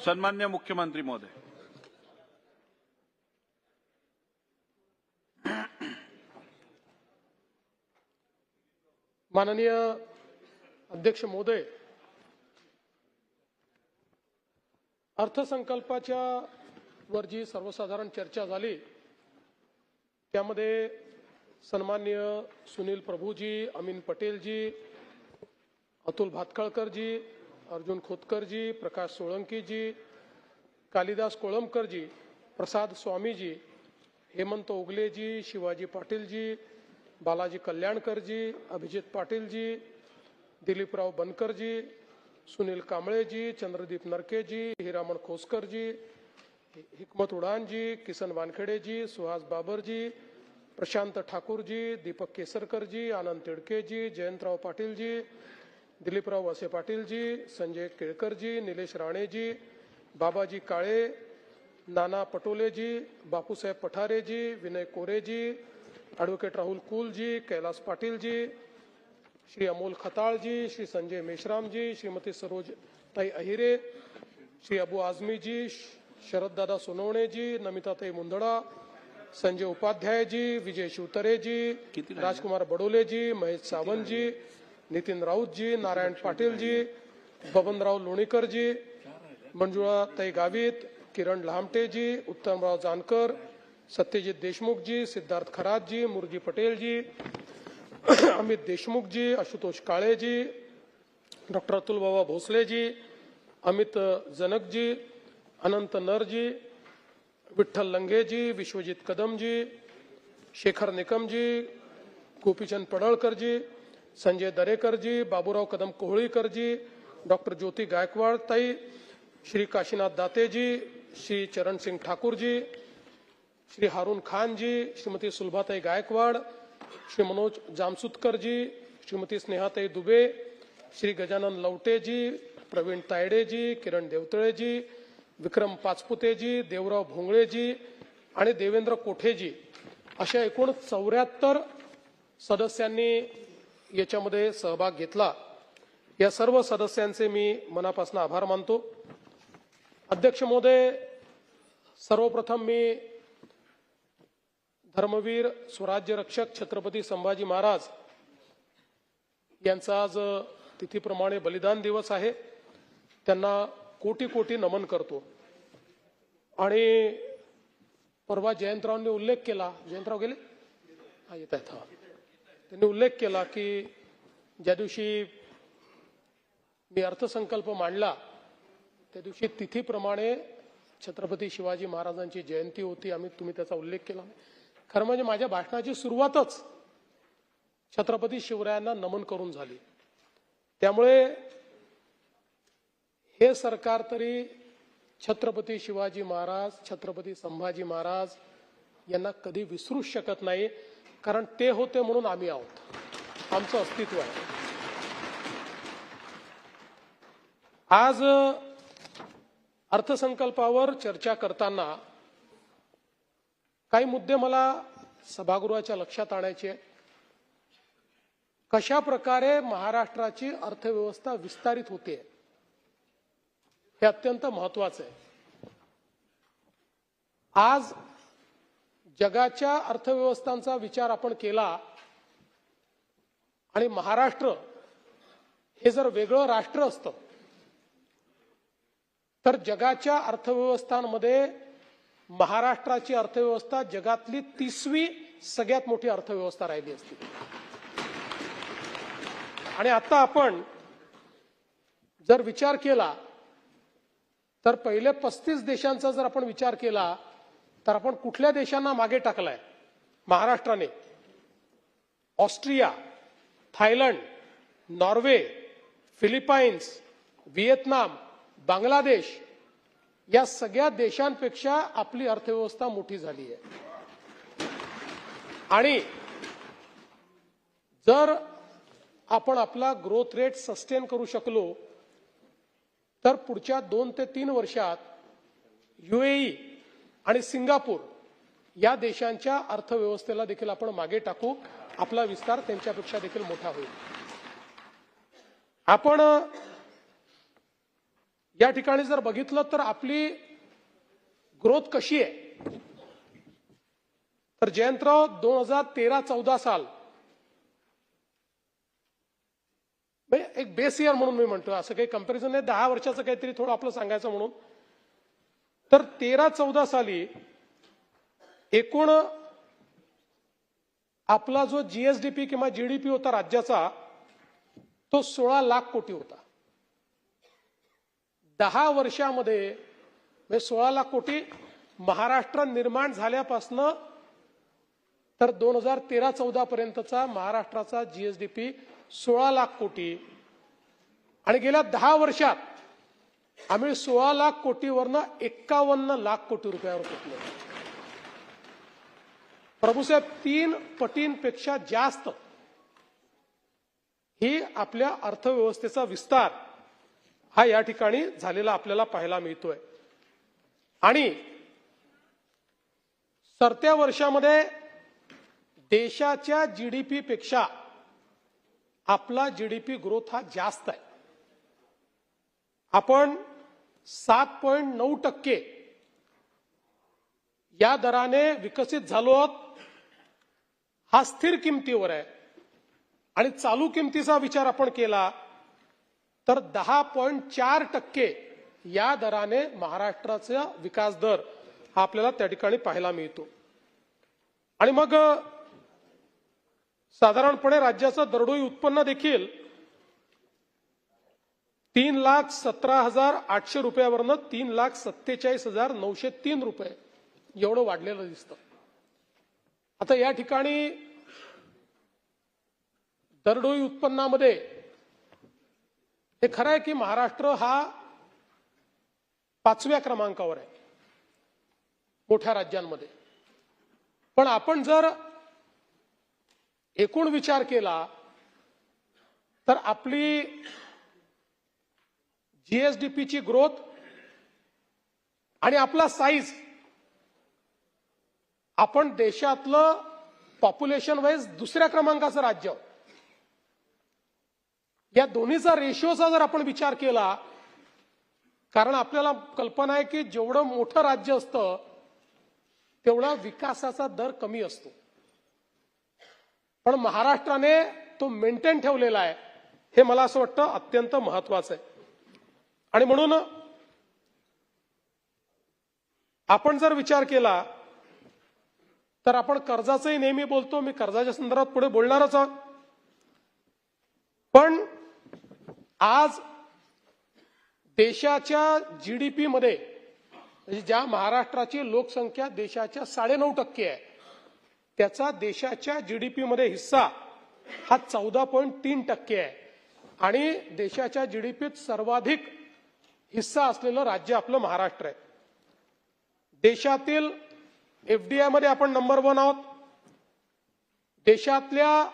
सन्मान्य मुख्यमंत्री महोदय। माननीय अध्यक्ष महोदय, अर्थसंकल्पाच्या वर जी सर्वसाधारण चर्चा झाली त्यामध्ये सन्माननीय सुनील प्रभूजी, अमीन पटेलजी, अतुल भातखळकरजी, अर्जुन खोतकरजी, प्रकाश सोळंकीजी, कालिदास कोळंबकरजी, प्रसाद स्वामीजी, हेमंत ओगलेजी, शिवाजी पाटीलजी, बालाजी कल्याणकरजी, अभिजित पाटीलजी, दिलीपराव बनकरजी, सुनील कांबळेजी, चंद्रदीप नरकेजी, हिरामण खोसकरजी, हिकमत उडानजी, किसन वानखेडेजी, सुहास बाबरजी, प्रशांत ठाकूरजी, दीपक केसरकरजी, आनंद तिडकेजी, जयंतराव पाटीलजी, दिलीपराव वसे पाटीलजी, संजय केळकरजी, निलेश राणेजी, बाबाजी काळे, नाना पटोलेजी, बापूसाहेब पठारेजी, विनय कोरेजी, ॲडव्होकेट राहुल कुलजी, कैलास पाटीलजी, श्री अमोल खताळजी, श्री संजय मेश्रामजी, श्रीमती सरोजताई अहिरे, श्री अबू आझमीजी, शरददादा सोनवणेजी, नमिताताई मुंदडा, संजय उपाध्यायजी, विजय शिवतरेजी, राजकुमार बडोलेजी, महेश सावंतजी, नितीन राऊतजी, नारायण पाटीलजी, बबनराव लोणीकरजी, मंजुळाताई गावित, किरण लहामटेजी, उत्तमराव जानकर, सत्यजित देशमुखजी, सिद्धार्थ खरातजी, मुरजी पटेलजी, अमित देशमुखजी, आशुतोष काळेजी, डॉक्टर अतुल बाबा भोसलेजी, अमित जनकजी, अनंत नरजी, विठ्ठल लंगेजी, विश्वजित कदमजी, शेखर निकमजी, गोपीचंद पडळकरजी, संजय दरेकरजी, बाबूराव कदम कोहळीकरजी, डॉक्टर ज्योती गायकवाड ताई, श्री काशीनाथ दातेजी, श्री चरण सिंग ठाकूरजी, श्री हारून खानजी, श्रीमती सुलभाताई गायकवाड, श्री मनोज जामसुतकरजी, श्रीमती स्नेहाताई दुबे, श्री गजानन लवटेजी, प्रवीण तायडेजी, किरण देवतळेजी, विक्रम पाचपुतेजी, देवराव भोंगळेजी आणि देवेंद्र कोठेजी अशा एकूण 74 सदस्यांनी याच्यामध्ये सहभाग घेतला। या सर्व सदस्यांचे मी मनापासून आभार मानतो। अध्यक्ष महोदय, सर्वप्रथम मी धर्मवीर स्वराज्य रक्षक छत्रपती संभाजी महाराज यांचा आज तिथीप्रमाणे बलिदान दिवस आहे। त्यांना कोटी कोटी नमन करतो। आणि परवा जयंतरावांनी उल्लेख केला, जयंतराव गेले येत आहेत, त्यांनी उल्लेख केला की ज्या दिवशी मी अर्थसंकल्प मांडला त्या दिवशी तिथीप्रमाणे छत्रपती शिवाजी महाराजांची जयंती होती। तुम्ही त्याचा उल्लेख केला। खरं म्हणजे माझ्या भाषणाची सुरुवातच छत्रपती शिवरायांना नमन करून झाली। त्यामुळे हे सरकार तरी छत्रपती शिवाजी महाराज, छत्रपती संभाजी महाराज यांना कधी विसरू शकत नाही, कारण ते होते म्हणून आम्ही आहोत, आमचं अस्तित्व आहे। आज अर्थसंकल्पावर चर्चा करताना काही मुद्दे मला सभागृहाच्या लक्षात आणायचे आहेत। कशा प्रकारे महाराष्ट्राची अर्थव्यवस्था विस्तारित होते हे अत्यंत महत्त्वाचं आहे। आज जगाच्या अर्थव्यवस्थांचा विचार आपण केला आणि महाराष्ट्र हे जर वेगळं राष्ट्र असतं तर जगाच्या अर्थव्यवस्थांमध्ये महाराष्ट्राची अर्थव्यवस्था जगातली 30वी सगळ्यात मोठी अर्थव्यवस्था राहिली असती। आणि आता आपण जर विचार केला तर पहिले 35 देशांचा जर आपण विचार केला तर आपण कुठल्या देशांना मागे टाकलाय? महाराष्ट्राने Austria, Thailand, Norway, Philippines, Vietnam, Bangladesh या सगळ्या देशांपेक्षा आपली अर्थव्यवस्था मोठी झाली आहे। आणि जर आपण आपला ग्रोथ रेट सस्टेन करू शकलो तर पुढच्या 2 ते 3 वर्षात UAE आणि सिंगापूर या देशांच्या अर्थव्यवस्थेला देखील आपण मागे टाकू। आपला विस्तार त्यांच्यापेक्षा देखील मोठा होईल। आपण या ठिकाणी जर बघितलं तर आपली ग्रोथ कशी आहे, तर जयंतराव 2013-14 साल एक बेस इयर म्हणून मी म्हणतो, असं काही कंपॅरिझन नाही, 10 वर्षाचं काहीतरी थोडं आपलं सांगायचं म्हणून. तर 13-14 साली एकूण आपला जो जीएसडीपी किंवा जीडीपी होता राज्याचा, तो 16 लाख कोटी होता. 10 वर्षामध्ये 16 लाख कोटी. महाराष्ट्र निर्माण झाल्यापासनं तर 2013-14 पर्यंतचा महाराष्ट्राचा जीएसडीपी 16 लाख कोटी, आणि गेल्या 10 वर्षात आम्ही 16 लाख कोटीवरनं 51 लाख कोटी रुपयावर पोहोचलो. प्रभूसाहेब, 3 पटींपेक्षा जास्त ही आपल्या अर्थव्यवस्थेचा विस्तार हा या ठिकाणी झालेला आपल्याला पाहायला मिळतोय. आणि सरत्या वर्षामध्ये देशाच्या जीडीपी पेक्षा आपला जीडीपी ग्रोथ हा जास्त आहे. आपण 7.9% या दराने विकसित झालो आहोत. हा स्थिर किमतीवर आहे. आणि चालू किमतीचा विचार आपण केला तर 10.4% या दराने महाराष्ट्राचा विकास दर हा आपल्याला त्या ठिकाणी पाहायला मिळतो. आणि मग साधारणपणे राज्याचं दरडोई उत्पन्न देखील 3,17,800 रुपयावरनं 3,47,903 रुपये एवढं वाढलेलं दिसतं. आता या ठिकाणी दरडोई उत्पन्नामध्ये हे खरं आहे की महाराष्ट्र हा 5व्या क्रमांकावर आहे मोठ्या राज्यांमध्ये. पण आपण जर एकूण विचार केला तर आपली जीएसडीपीची ग्रोथ आणि आपला साईज, आपण देशातलं पॉप्युलेशन वाईज 2ऱ्या क्रमांकाचं राज्य, या दोन्हीचा रेशिओचा जर आपण विचार केला, कारण आपल्याला कल्पना आहे की जेवढं मोठं राज्य असतं तेवढा विकासाचा दर कमी असतो. पण महाराष्ट्राने तो मेंटेन ठेवलेला आहे, हे मला असं वाटतं अत्यंत महत्वाचं आहे. आणि म्हणून आपण जर विचार केला तर आपण कर्जाचंही नेहमी बोलतो, मी कर्जाच्या संदर्भात पुढे बोलणारच आहोत. पण आज देशाच्या जीडीपी मध्ये म्हणजे ज्या महाराष्ट्राची लोकसंख्या देशाच्या 9.5% आहे, त्याचा देशाच्या जीडीपी मध्ये हिस्सा हा 14.3% आहे. आणि देशाच्या जीडीपीत सर्वाधिक हिस्सा असलेलं राज्य आपलं महाराष्ट्र आहे. देशातील एफडीआय मध्ये आपण नंबर 1 आहोत. देशातल्या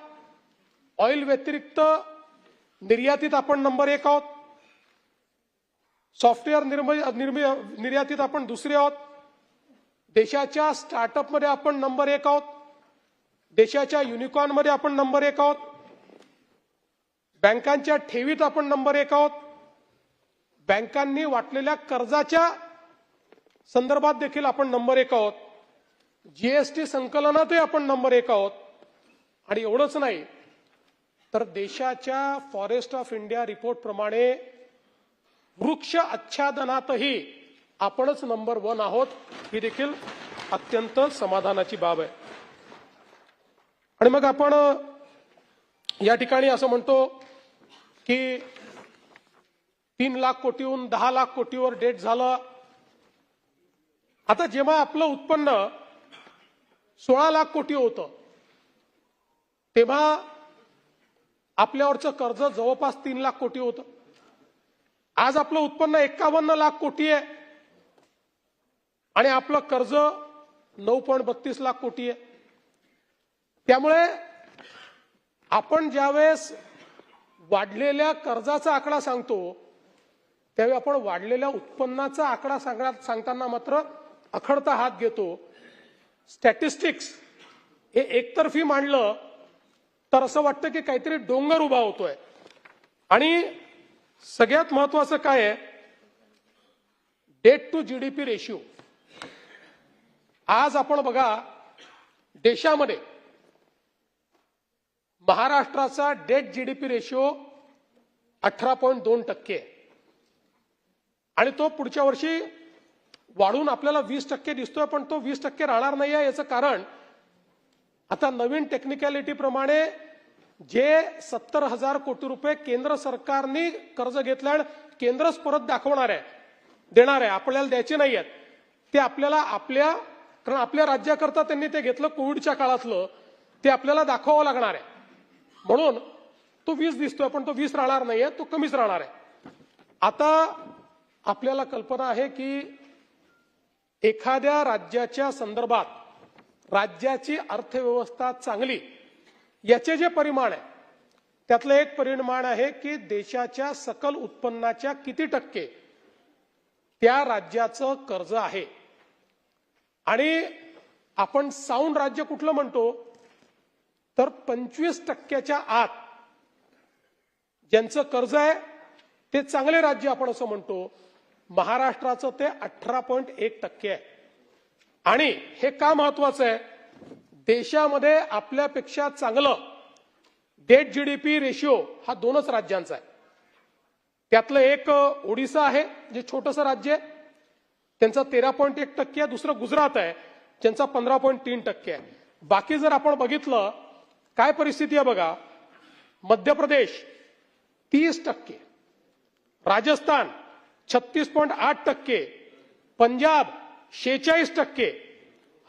ऑइल व्यतिरिक्त निर्यातीत आपण नंबर 1 आहोत. सॉफ्टवेअर निर्यातीत आपण 2रे आहोत. देशाच्या स्टार्टअप मध्ये आपण नंबर 1 आहोत. देशाच्या युनिकॉर्न मध्ये आपण नंबर 1 आहोत. बँकांच्या ठेवीत आपण नंबर 1 आहोत. बँकांनी वाटलेल्या कर्जाच्या संदर्भात देखील आपण नंबर 1 आहोत. जीएसटी संकलनातही आपण नंबर 1 आहोत. आणि एवढंच नाही तर देशाच्या फॉरेस्ट ऑफ इंडिया रिपोर्ट प्रमाणे वृक्ष आच्छादनातही आपणच नंबर 1 आहोत. ही देखील अत्यंत समाधानाची बाब आहे. आणि मग आपण या ठिकाणी असं म्हणतो की 3 लाख कोटीहून 10 लाख कोटीवर डेट झालं. आता जेव्हा आपलं उत्पन्न 16 लाख कोटी होतं तेव्हा आपल्यावरचं कर्ज जवळपास 3 लाख कोटी होतं. आज आपलं उत्पन्न 51 लाख कोटी आहे आणि आपलं कर्ज 9.32 लाख कोटी आहे. त्यामुळे आपण ज्यावेळेस वाढलेल्या कर्जाचा आकडा सांगतो त्यावेळी आपण वाढलेल्या उत्पन्नाचा आकडा सांगताना मात्र अखडता हात घेतो. स्टॅटिस्टिक्स हे एकतर्फी मांडलं तर असं वाटतं की काहीतरी डोंगर उभा होतोय. आणि सगळ्यात महत्वाचं काय आहे डेट टू जीडीपी रेशिओ, आज आपण बघा देशामध्ये महाराष्ट्राचा डेट जीडीपी रेशिओ 18.2% आहे आणि तो पुढच्या वर्षी वाढून आपल्याला 20% दिसतोय, पण तो 20% राहणार नाही आहे. याचं कारण आता नवीन टेक्निकॅलिटी प्रमाणे जे 70,000 कोटी रुपये केंद्र सरकारने कर्ज घेतलं केंद्रच परत दाखवणार आहे, देणार आहे, आपल्याला द्यायचे नाही आहेत ते. आपल्याला कारण आपल्या राज्याकरता त्यांनी ते घेतलं कोविडच्या काळातलं, ते आपल्याला दाखवावं लागणार आहे. म्हणून तो 20 दिसतोय, पण तो 20 राहणार नाहीये, तो कमीच राहणार आहे. आता आपल्याला कल्पना आहे की एखाद्या राज्याच्या संदर्भात राज्याची अर्थव्यवस्था चांगली, याचे जे परिमाण आहे त्यातलं एक परिमाण आहे की देशाच्या सकल उत्पन्नाच्या किती टक्के त्या राज्याचं कर्ज आहे. आणि आपण साऊंड राज्य कुठलं म्हणतो तर 25%च्या आत ज्यांचं कर्ज आहे ते चांगले राज्य आपण असं म्हणतो. महाराष्ट्राचं ते 18.1% आहे. आणि हे का महत्वाचं आहे, देशामध्ये आपल्यापेक्षा चांगलं डेट जीडीपी रेशिओ हा 2च राज्यांचा आहे. त्यातलं एक ओडिसा आहे जे छोटंसं राज्य आहे, त्यांचा 13.1% आहे. दुसरं गुजरात आहे ज्यांचा 15.3% आहे. बाकी जर आपण बघितलं काय परिस्थिती आहे बघा, मध्य प्रदेश 30%, राजस्थान 36.8%, पंजाब 46%,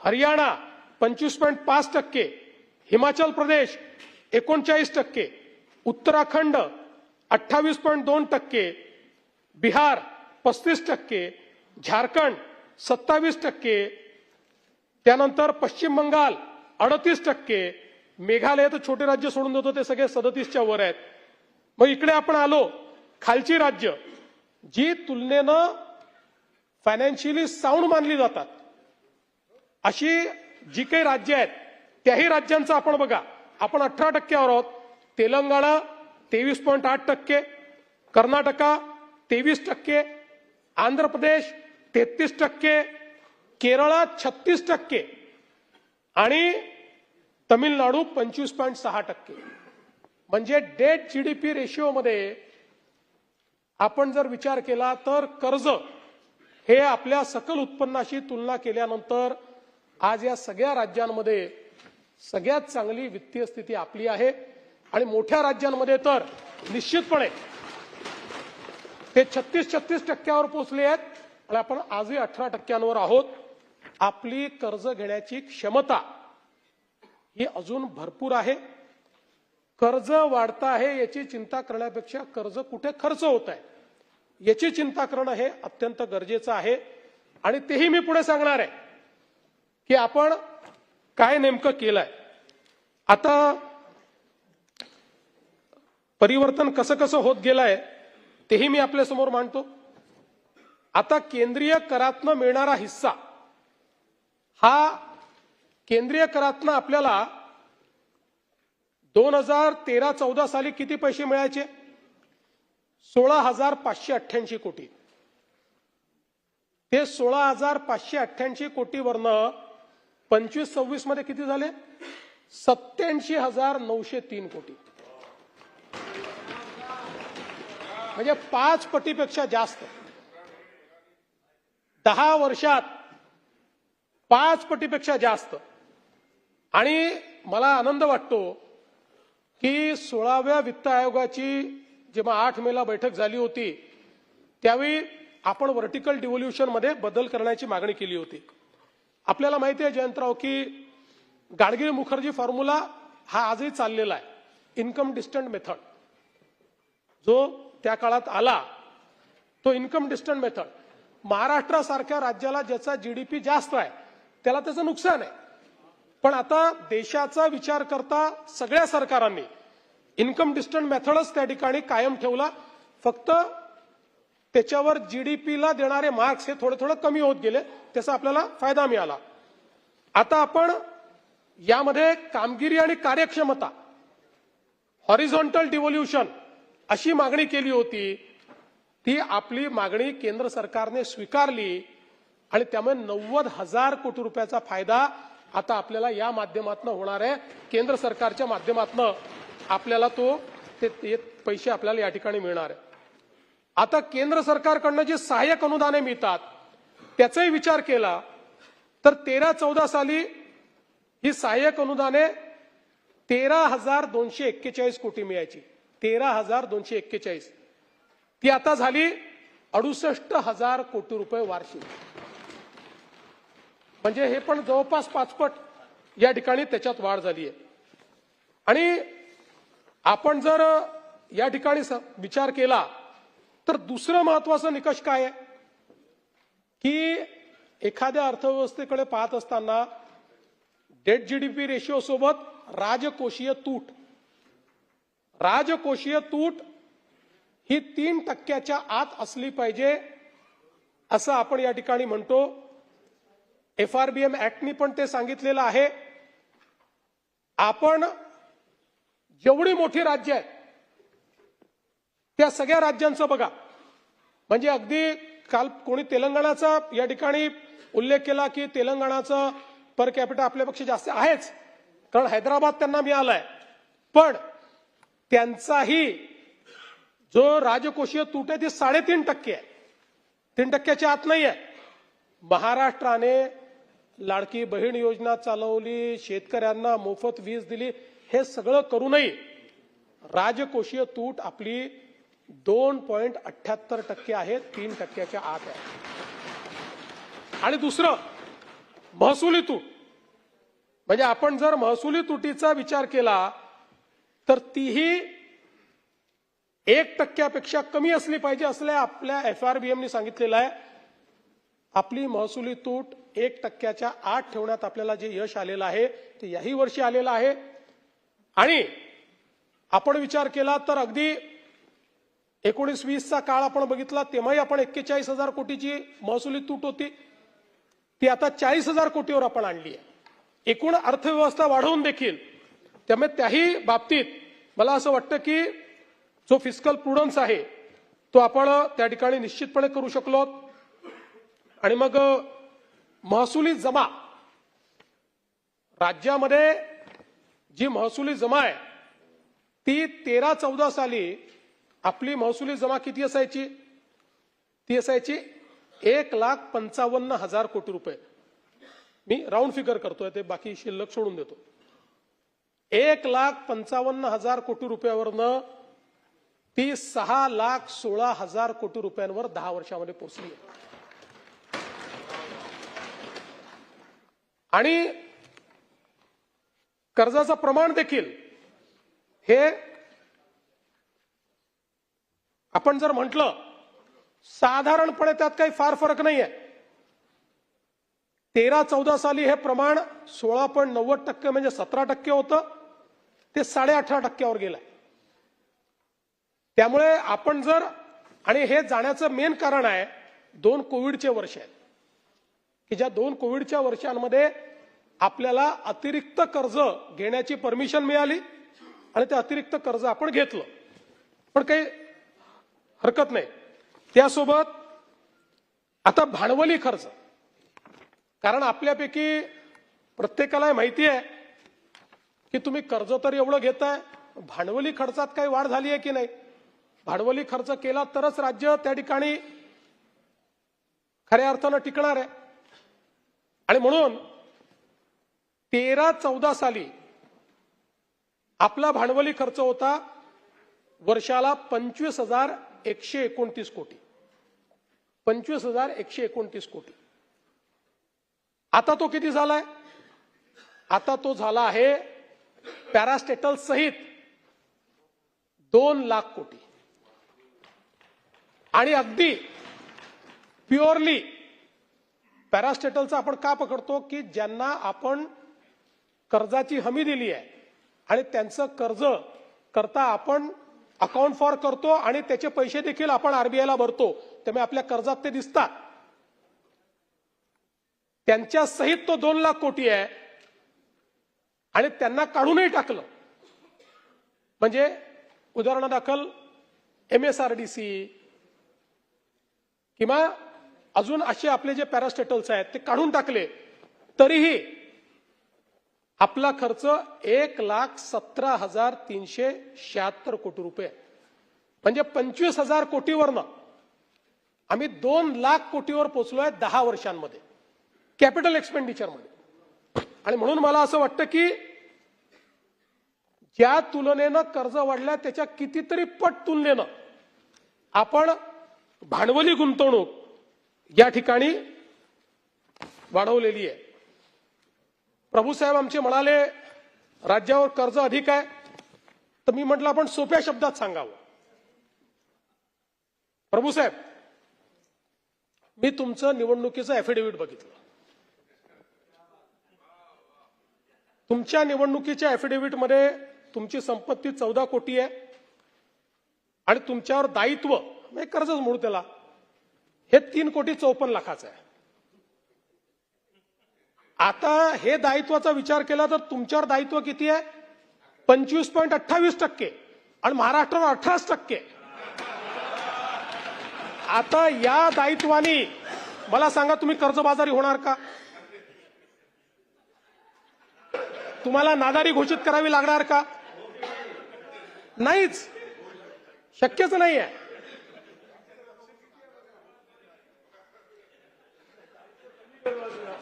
हरियाणा 25.5%, हिमाचल प्रदेश 39%, उत्तराखंड 28.2%, बिहार 35%, झारखंड 27%, त्यानंतर पश्चिम बंगाल 38%, मेघालय तर छोटे राज्य सोडून देतो ते सगळे 37च्या वर आहेत. मग इकडे आपण आलो खालची राज्य जी तुलनेनं फायनान्शियली साऊंड मानली जातात अशी जी काही राज्य आहेत त्याही राज्यांचं आपण बघा, आपण 18% वर आहोत. तेलंगणा 23.8%, कर्नाटका 23%, आंध्र प्रदेश 33%, केरळा 36% आणि तमिळनाडू 25.6%. म्हणजे डेट जीडीपी रेशिओ मध्ये आपण जर विचार केला तर कर्ज हे आपल्या सकल उत्पन्नाशी तुलना केल्यानंतर आज या सगळ्या राज्यांमध्ये सगळ्यात चांगली वित्तीय स्थिती आपली आहे. आणि मोठ्या राज्यांमध्ये तर निश्चितपणे ते 36% पोहोचले आहेत आणि आपण आजही 18% आहोत. आपली कर्ज घेण्याची क्षमता ही अजून भरपूर आहे. कर्ज वाढतं आहे याची चिंता करण्यापेक्षा कर्ज कुठे खर्च होत आहे याची चिंता करणं हे अत्यंत गरजेचं आहे. आणि तेही मी पुढे सांगणार आहे की आपण काय नेमकं केलंय. आता परिवर्तन कसं कसं होत गेलंय तेही मी आपल्या समोर मांडतो. आता केंद्रीय करातनं मिळणारा हिस्सा हा केंद्रीय करातनं आपल्याला 2013-14 साली किती पैसे मिळायचे, 16,588 कोटी. ते 16,588 कोटीवरनं 25-26 मध्ये किती झाले, 87,903 कोटी. म्हणजे 5 पटीपेक्षा जास्त. 10 वर्षात 5 पटीपेक्षा जास्त. आणि मला आनंद वाटतो की 16व्या वित्त आयोगाची जेव्हा 8 मेला बैठक झाली होती त्यावेळी आपण व्हर्टिकल डिव्होल्युशन मध्ये बदल करण्याची मागणी केली होती. आपल्याला माहिती आहे जयंतराव की गाडगिल मुखर्जी फॉर्म्युला हा आजही चाललेला आहे. इन्कम डिस्टंट मेथड जो त्या काळात आला तो इन्कम डिस्टंट मेथड महाराष्ट्रासारख्या राज्याला ज्याचा जीडीपी जास्त आहे त्याला त्याचं नुकसान आहे. पण आता देशाचा विचार करता सगळ्या सरकारांनी इन्कम डिस्टंट मेथडच त्या ठिकाणी कायम ठेवला. फक्त त्याच्यावर जीडीपीला देणारे मार्क्स हे थोडे थोडे कमी होत गेले, त्याचा आपल्याला फायदा मिळाला. आता आपण यामध्ये कामगिरी आणि ती आपली मागणी केंद्र सरकारने स्वीकारली आणि त्यामुळे 90,000 कोटी रुपयाचा फायदा आता आपल्याला या माध्यमातून होणार आहे. केंद्र सरकारच्या माध्यमातून आपल्याला ते पैसे आपल्याला या ठिकाणी मिळणार आहे. आता केंद्र सरकारकडनं जे सहाय्यक अनुदाने मिळतात त्याचाही विचार केला तर 13-14 साली ही सहाय्यक अनुदाने 13,241 कोटी मिळायची. 13,241 ती आता झाली 68,000 कोटी रुपये वार्षिक. म्हणजे हे पण जवळपास 5 पट या ठिकाणी त्याच्यात वाढ झाली आहे. आणि आपण जर या ठिकाणी विचार केला तर दुसरं महत्वाचं निकष काय आहे की एखाद्या अर्थव्यवस्थेकडे पाहत असताना डेट जीडीपी रेशिओ सोबत राजकोषीय तूट ही 3% आत असली पाहिजे असं आपण या ठिकाणी म्हणतो. FRBM ऍक्टनी पण ते सांगितलेलं आहे. आपण जेवढी मोठी राज्य आहेत त्या सगळ्या राज्यांचं बघा. म्हणजे अगदी काल कोणी तेलंगणाचा या ठिकाणी उल्लेख केला की तेलंगणाचं पर कॅपिटा आपल्यापेक्षा जास्त आहेच कारण हैदराबाद त्यांना मिळालाय. पण त्यांचाही जो राजकोषीय तूट आहे ती 3.5% आहे. 3%च्या आत नाही आहे. महाराष्ट्राने लाडकी बहीण योजना चालवली, शेतकऱ्यांना मोफत वीज दिली, हे सगळं करूनही राजकोषीय तूट आपली 2.78% आहे. 3%च्या आत आहे. आणि दुसरं महसुली तूट. म्हणजे आपण जर महसुली तुटीचा विचार केला तर तीही 1%पेक्षा कमी असली पाहिजे असल्या आपल्या FRBMने सांगितलेलं आहे. आपली महसुली तूट 1%च्या आत ठेवण्यात आपल्याला जे यश आलेलं आहे ते याही वर्षी आलेलं आहे. आणि आपण विचार केला तर अगदी 19-20चा काळ आपण बघितला तेव्हाही आपण 41,000 कोटीची महसुली तूट होती. ती आता 40,000 कोटीवर आपण आणली आहे. एकूण अर्थव्यवस्था वाढवून देखील. त्यामुळे त्याही बाबतीत मला असं वाटतं की जो फिस्कल प्रुडन्स आहे तो आपण त्या ठिकाणी निश्चितपणे करू शकलो. आणि मग महसुली जमा राज्यामध्ये जी महसुली जमा आहे ती 13-14 साली आपली महसुली जमा किती असायची? ती असायची 1,55,000 कोटी रुपये. मी राऊंड फिगर करतोय, ते बाकी शिल्लक सोडून देतो. 1,55,000 कोटी रुपयावरनं ती 6,16,000 कोटी रुपयांवर 10 वर्षामध्ये पोहोचली. आणि कर्जाचं प्रमाण देखील हे आपण जर म्हटलं साधारणपणे त्यात काही फार फरक नाही आहे. 13-14 साली हे प्रमाण 16.90% म्हणजे 17% होतं, ते 18.5%वर गेलंय. त्यामुळे आपण जर, आणि हे जाण्याचं मेन कारण आहे 2 कोविडचे वर्ष आहेत की ज्या 2 कोविडच्या वर्षांमध्ये आपल्याला अतिरिक्त कर्ज घेण्याची परमिशन मिळाली आणि ते अतिरिक्त कर्ज आपण घेतलं. पण काही हरकत नाही. त्यासोबत आता भांडवली खर्च, कारण आपल्यापैकी प्रत्येकाला माहिती आहे की तुम्ही कर्ज तर एवढं घेताय, भांडवली खर्चात काही वाढ झाली आहे की नाही. भांडवली खर्च केला तरच राज्य त्या ठिकाणी खऱ्या अर्थानं टिकणार आहे. आणि म्हणून 13-14 साली आपला भांडवली खर्च होता वर्षाला 25,129 कोटी. 25,129 कोटी. आता तो किती झालाय? आता तो झाला आहे पॅरास्टेटल सहित 2 लाख कोटी. आणि अगदी प्युअरली पॅरास्टेटलचा आपण का पकडतो की ज्यांना आपण कर्जाची हमी दिली आहे आणि त्यांचं कर्ज करता आपण अकाउंट फॉर करतो आणि त्याचे पैसे देखील आपण आरबीआयला भरतो, त्यामुळे आपल्या कर्जात ते दिसतात. त्यांच्या सहित तो 2 लाख कोटी आहे. आणि त्यांना काढूनही टाकलं म्हणजे उदाहरणादाखल MSRDC, किंवा अजून असे आपले जे पॅरास्टेटल्स आहेत ते काढून टाकले तरीही आपला खर्च 1,17,376 कोटी रुपये, म्हणजे 25,000 कोटीवरनं आम्ही 2,00,000 कोटीवर पोहोचलोय 10 वर्षांमध्ये कॅपिटल एक्सपेंडिचरमध्ये. आणि म्हणून मला असं वाटतं की ज्या तुलनेनं कर्ज वाढलं त्याच्या कितीतरी पट तुलनेनं आपण भांडवली गुंतवणूक या ठिकाणी वाढवलेली आहे. प्रभूसाहेब आमचे म्हणाले राज्यावर कर्ज अधिक आहे, तर मी म्हटलं आपण सोप्या शब्दात सांगावं. प्रभूसाहेब, मी तुमचं निवडणुकीचं ऍफिडेव्हिट बघितलं. तुमच्या निवडणुकीच्या ऍफिडेव्हिटमध्ये तुमची संपत्ती 14 कोटी आहे आणि तुमच्यावर दायित्व म्हणजे कर्जच म्हणू त्याला हे 3,54,00,000 आहे. आता हे दायित्वाचा विचार केला तर तुमच्यावर दायित्व किती आहे? 25.28% आणि महाराष्ट्रावर 18%. आता या दायित्वाने मला सांगा तुम्ही कर्जबाजारी होणार का? तुम्हाला नादारी घोषित करावी लागणार का? नाहीच, शक्यच नाही आहे.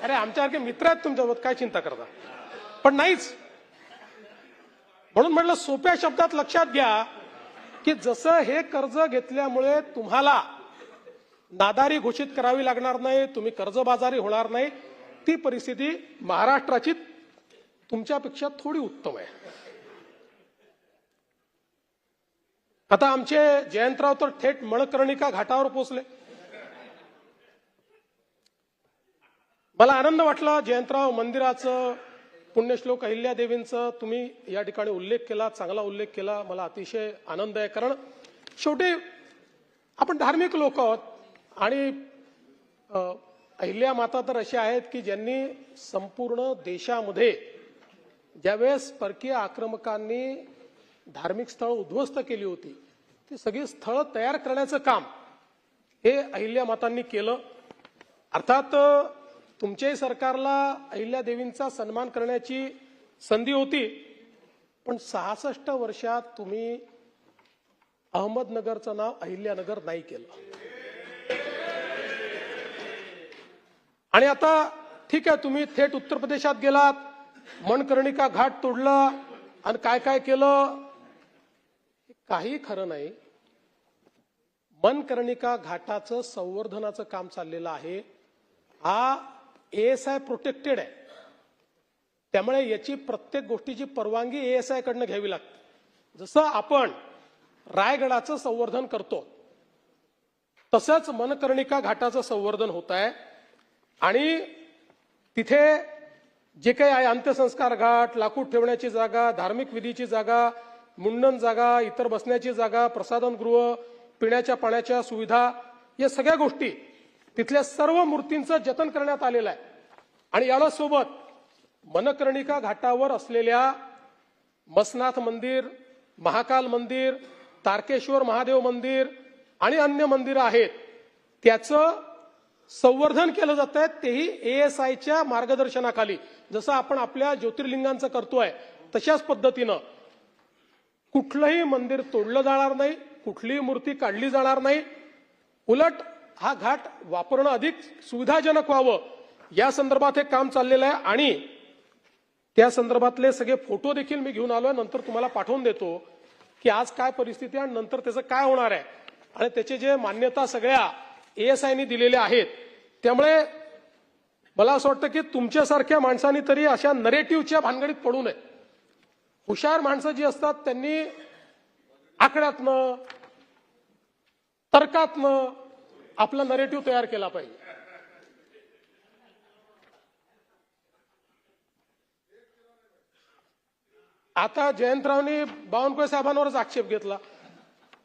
अरे आमच्यासारखे मित्र आहेत तुमच्यासोबत, काय चिंता करता? पण नाहीच. म्हणून म्हटलं सोप्या शब्दात लक्षात घ्या की जसं हे कर्ज घेतल्यामुळे तुम्हाला नादारी घोषित करावी लागणार नाही, तुम्ही कर्जबाजारी होणार नाही, ती परिस्थिती महाराष्ट्राची तुमच्यापेक्षा थोडी उत्तम आहे. आता आमचे जयंतराव तर थेट मणकर्णिका घाटावर पोहोचले. मला आनंद वाटला जयंतराव मंदिराचं, पुण्यश्लोक अहिल्यादेवींचं तुम्ही या ठिकाणी उल्लेख केला, चांगला उल्लेख केला. मला अतिशय आनंद आहे, कारण शेवटी आपण धार्मिक लोक आहोत आणि अहिल्या माता तर अशा आहेत की ज्यांनी संपूर्ण देशामध्ये ज्यावेळेस परकीय आक्रमकांनी धार्मिक स्थळ उद्ध्वस्त केली होती ती सगळी स्थळं तयार करण्याचं काम हे अहिल्या मातांनी केलं. अर्थात तुमच्याही सरकारला अहिल्यादेवींचा सन्मान करण्याची संधी होती, पण 66 वर्षात तुम्ही अहमदनगरचं नाव अहिल्यानगर नाही केलं. आणि आता ठीक आहे, तुम्ही थेट उत्तर प्रदेशात गेलात, मणकर्णिका घाट तोडला आणि काय काय केलं, काही खरं नाही. मणकर्णिका घाटाचं संवर्धनाचं काम चाललेलं आहे. हा ASI प्रोटेक्टेड आहे, त्यामुळे याची प्रत्येक गोष्टीची परवानगी ASI कडनं घ्यावी लागते. जसं आपण रायगडाचं संवर्धन करतो तसंच मणकर्णिका घाटाचं संवर्धन होत आहे. आणि तिथे जे काही आहे अंत्यसंस्कार घाट, लाकूड ठेवण्याची जागा, धार्मिक विधीची जागा, मुंडन जागा, इतर बसण्याची जागा, प्रसाधनगृह, पिण्याच्या पाण्याच्या सुविधा, या सगळ्या गोष्टी तिथल्या सर्व मूर्तींचं जतन करण्यात आलेलं आहे. आणि याला सोबत मणकर्णिका घाटावर असलेल्या मसनाथ मंदिर, महाकाल मंदिर, तारकेश्वर महादेव मंदिर आणि अन्य मंदिरं आहेत त्याचं संवर्धन केलं जात आहे, तेही ASIच्या मार्गदर्शनाखाली. जसं आपण आपल्या ज्योतिर्लिंगांचं करतोय तशाच पद्धतीनं कुठलंही मंदिर तोडलं जाणार नाही, कुठलीही मूर्ती काढली जाणार नाही. उलट हा घाट वापरणं अधिक सुविधाजनक व्हावं या संदर्भात हे काम चाललेलं आहे. आणि त्या संदर्भातले सगळे फोटो देखील मी घेऊन आलोय, नंतर तुम्हाला पाठवून देतो की आज काय परिस्थिती आहे आणि नंतर त्याचं काय होणार आहे. आणि त्याचे जे मान्यता सगळ्या ASIने दिलेल्या आहेत. त्यामुळे मला असं वाटतं की तुमच्यासारख्या माणसांनी तरी अशा नरेटिव्हच्या भानगडीत पडू नये. हुशार माणसं जी असतात त्यांनी आकड्यातनं, तर्कातनं आपला नरेटिव्ह तयार केला पाहिजे. आता जयंतरावनी बावनकुळे साहेबांवरच आक्षेप घेतला.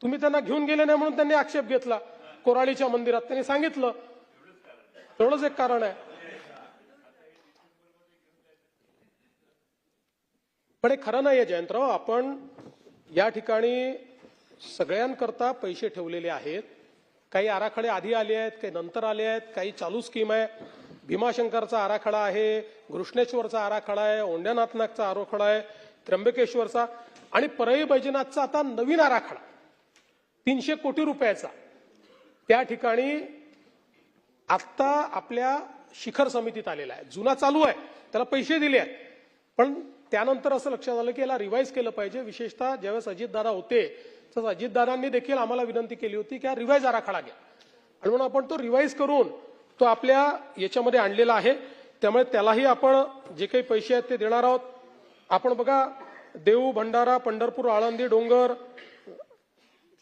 तुम्ही त्यांना घेऊन गेले नाही म्हणून त्यांनी आक्षेप घेतला. कोराळीच्या मंदिरात त्यांनी सांगितलं, तेवढंच एक कारण आहे. पण हे खरं नाहीये जयंतराव, आपण या ठिकाणी सगळ्यांकरता पैसे ठेवलेले आहेत काही आराखडे आधी आले आहेत, काही नंतर आले आहेत, काही चालू स्कीम आहे. भीमाशंकरचा आराखडा आहे, घृष्णेश्वरचा आराखडा आहे, औंढ्यानाथनाथचा आराखडा आहे, त्र्यंबकेश्वरचा आणि परळी बैजनाथचा आता नवीन आराखडा 300 कोटी रुपयाचा. त्या ठिकाणी आत्ता आपल्या शिखर समितीत आलेला आहे. जुना चालू आहे, त्याला पैसे दिले आहेत, पण त्यानंतर असं लक्षात आलं की याला रिवाईज केलं पाहिजे. विशेषतः ज्यावेळेस अजितदादा होते तर अजितदादांनी देखील आम्हाला विनंती केली होती की हा रिवाईज आराखडा घ्या, आणि म्हणून आपण तो रिवाईज करून तो आपल्या याच्यामध्ये आणलेला आहे. त्यामुळे त्यालाही आपण जे काही पैसे आहेत ते देणार आहोत. आपण बघा, देऊ, भंडारा, पंढरपूर, आळंदी, डोंगर,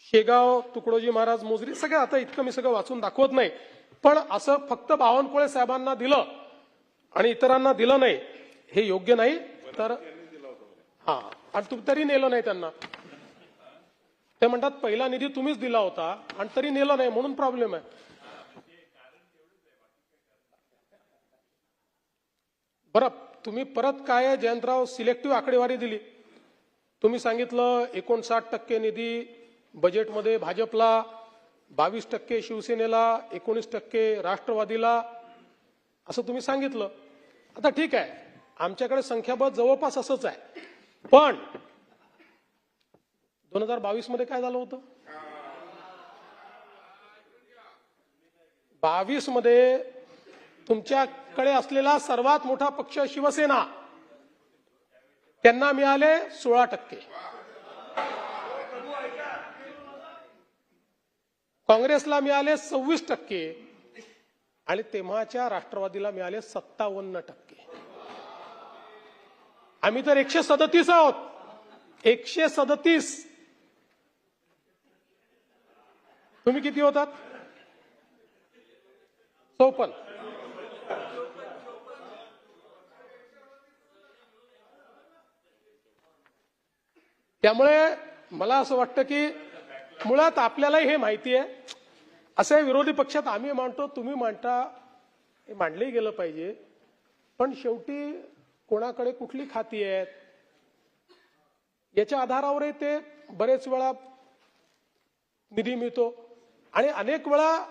शेगाव, तुकडोजी महाराज, मोजरी, सगळं आता इतकं मी सगळं वाचून दाखवत नाही, पण असं फक्त बावनकुळे साहेबांना दिलं आणि इतरांना दिलं नाही हे योग्य नाही. तर हा, आणि तुम्ही तरी नेलं नाही त्यांना. ते म्हणतात पहिला निधी तुम्हीच दिला होता आणि तरी नेलं नाही, म्हणून प्रॉब्लेम आहे. बरं, तुम्ही परत काय जयंतराव सिलेक्टिव्ह आकडेवारी दिली. तुम्ही सांगितलं 59% निधी बजेटमध्ये भाजपला, 22% शिवसेनेला, 19% राष्ट्रवादीला, असं तुम्ही सांगितलं. आता ठीक आहे, आमच्याकडे संख्याबळ जवळपास असंच आहे, पण 2022 मध्ये काय झालं होतं? 22 मध्ये तुमच्याकडे असलेला सर्वात मोठा पक्ष शिवसेना, त्यांना मिळाले 16%, काँग्रेसला मिळाले 26% आणि तेव्हाच्या राष्ट्रवादीला मिळाले 57%. आम्ही तर 137 आहोत, 137. तुम्ही किती होतात? 54. त्यामुळे मला असं वाटतं की मुळात आपल्यालाही हे माहिती आहे, असे विरोधी पक्षात आम्ही मांडतो, तुम्ही मांडता, हे मांडलंही गेलं पाहिजे, पण शेवटी कोणाकडे कुठली खाती आहेत याच्या आधारावरही ते बरेच वेळा निधी मिळतो. आणि अनेक वेळा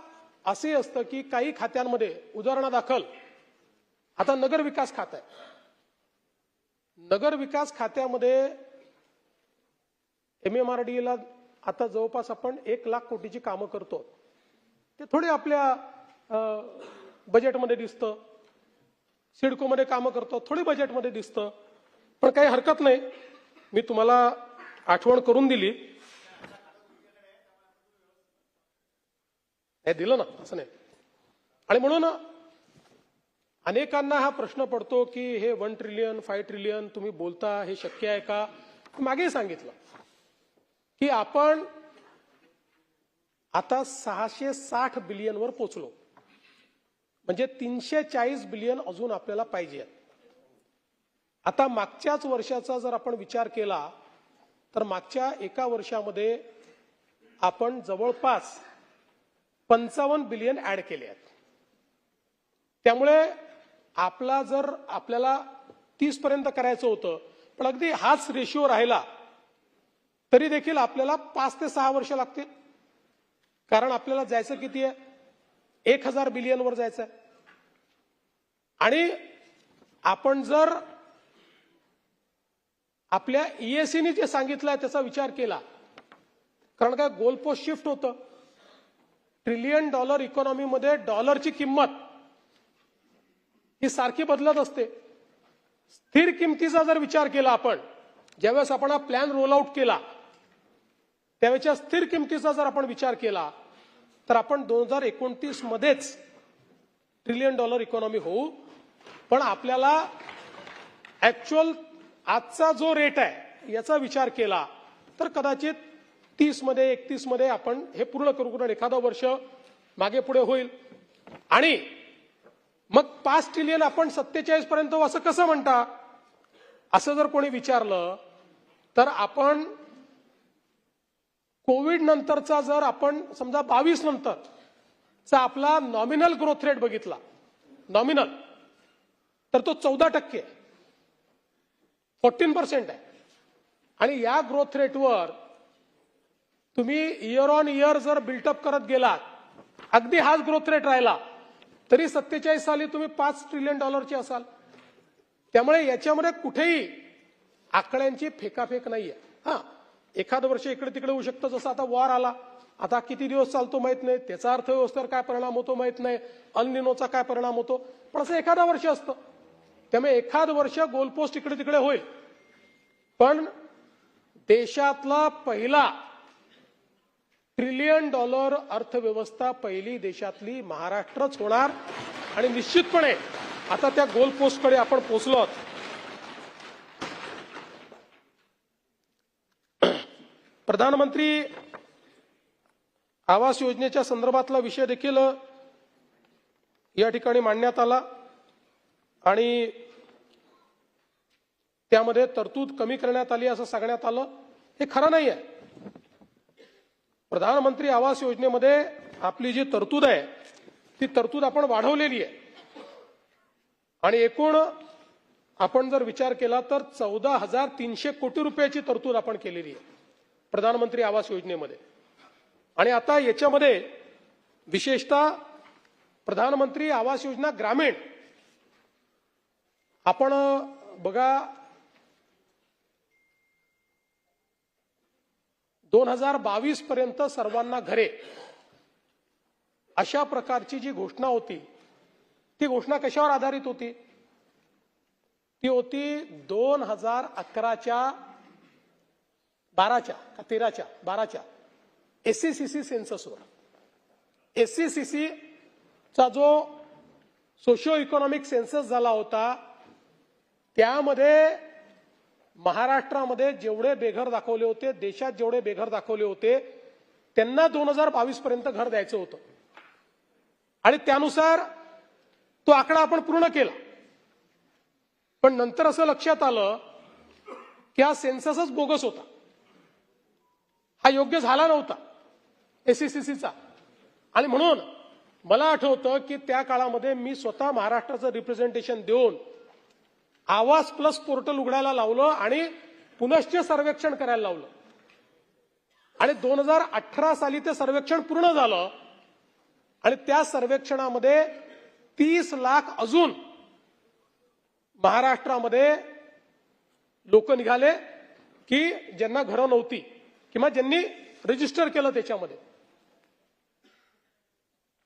असंही असतं की काही खात्यांमध्ये, उदाहरणादाखल आता नगर विकास खातं आहे, नगर विकास खात्यामध्ये MMRDA आता जवळपास आपण 1 लाख कोटीची कामं करतो. ते थोडे आपल्या बजेटमध्ये दिसतं. सिडकोमध्ये कामं करतो, थोडी बजेटमध्ये दिसतं, पण काही हरकत नाही. मी तुम्हाला आठवण करून दिली. हे दिलं ना, असं नाही. आणि म्हणून अनेकांना हा प्रश्न पडतो की हे 1 ट्रिलियन 5 ट्रिलियन तुम्ही बोलता, हे शक्य आहे का? मागेही सांगितलं की आपण आता 660 बिलियनवर पोहोचलो, म्हणजे 340 बिलियन अजून आपल्याला पाहिजे. आता मागच्याच वर्षाचा जर आपण विचार केला तर मागच्या एका वर्षामध्ये आपण जवळपास 55 बिलियन ऍड केले आहेत. त्यामुळे आपल्याला 30 पर्यंत करायचं होतं, पण अगदी हाच रेशिओ राहिला तरी देखील आपल्याला 5 ते 6 वर्ष लागतील. कारण आपल्याला जायचं किती आहे? 1000 बिलियनवर जायचं आहे. आणि आपण जर आपल्या EACने जे सांगितलंय त्याचा विचार केला, कारण काय गोलपोस्ट शिफ्ट होतं. $1 ट्रिलियन इकॉनॉमीमध्ये डॉलरची किंमत ही सारखी बदलत असते. स्थिर किमतीचा जर विचार केला आपण, ज्यावेळेस आपण हा प्लॅन रोल आउट केला त्यावेळेच्या स्थिर किमतीचा जर आपण विचार केला तर आपण 2029 मध्येच $1 ट्रिलियन इकॉनॉमी होऊ. पण आपल्याला ऍक्च्युअल आजचा जो रेट आहे याचा विचार केला तर कदाचित 30 मध्ये 31 मध्ये आपण हे पूर्ण करू, कारण एखादं वर्ष मागे पुढे होईल. आणि मग 5 ट्रिलियन आपण 47 पर्यंत असं कसं म्हणता, असं जर कोणी विचारलं तर आपण कोविड नंतरचा जर आपण समजा 22 नंतरचा आपला नॉमिनल ग्रोथ रेट बघितला, नॉमिनल, तर तो 14%, 14% आहे. आणि या ग्रोथ रेटवर तुम्ही इयर ऑन इयर जर बिल्टअप करत गेलात अगदी हाच ग्रोथ रेट राहिला तरी 47 साली तुम्ही $5 ट्रिलियन असाल. त्यामुळे याच्यामध्ये कुठेही आकड्यांची फेकाफेक नाहीये. हा, एखादं वर्ष इकडे तिकडे होऊ शकतं, जसं आता वॉर आला, आता किती दिवस चालतो माहित नाही, त्याचा अर्थव्यवस्थेवर काय परिणाम होतो माहित नाही, अल निनोचा काय परिणाम होतो, पण असं एखादं वर्ष असतं. त्यामुळे एखाद वर्ष गोलपोस्ट इकडे तिकडे होईल, पण देशातला पहिला $1 ट्रिलियन अर्थव्यवस्था पहिली देशातली महाराष्ट्रच होणार. आणि निश्चितपणे आता त्या गोलपोस्टकडे आपण पोहोचलो आहोत. प्रधानमंत्री आवास योजनेच्या संदर्भातला विषय देखील या ठिकाणी मांडण्यात आला आणि त्यामध्ये तरतूद कमी करण्यात आली असं सांगण्यात आलं. हे खरं नाही आहे. प्रधानमंत्री आवास योजनेमध्ये आपली जी तरतूद आहे ती तरतूद आपण वाढवलेली आहे आणि एकूण आपण जर विचार केला तर 14,300 कोटी रुपयाची तरतूद आपण केलेली आहे प्रधानमंत्री आवास योजनेमध्ये. आणि आता याच्यामध्ये विशेषतः प्रधानमंत्री आवास योजना ग्रामीण आपण बघा 2022 पर्यंत सर्वांना घरे अशा प्रकारची जी घोषणा होती ती घोषणा कशावर आधारित होती? ती होती 2011च्या 12च्या SCCC सेन्ससवर. SCCC चा जो सोशिओ इकॉनॉमिक सेन्सस झाला होता त्यामध्ये महाराष्ट्रामध्ये जेवढे बेघर दाखवले होते, देशात जेवढे बेघर दाखवले होते त्यांना 2022 पर्यंत घर द्यायचं होतं आणि त्यानुसार तो आकडा आपण पूर्ण केला. पण नंतर असं लक्षात आलं की हा सेन्ससच बोगस होता, हा योग्य झाला नव्हता SCCCचा. आणि म्हणून मला आठवतं की त्या काळामध्ये मी स्वतः महाराष्ट्राचं रिप्रेझेंटेशन देऊन आवास प्लस पोर्टल उघडायला लावलं आणि पुनश्च सर्वेक्षण करायला लावलं आणि 2018 साली ते सर्वेक्षण पूर्ण झालं आणि त्या सर्वेक्षणामध्ये 30 लाख अजून महाराष्ट्रामध्ये लोक निघाले की ज्यांना घरं नव्हती किंवा ज्यांनी रजिस्टर केलं त्याच्यामध्ये.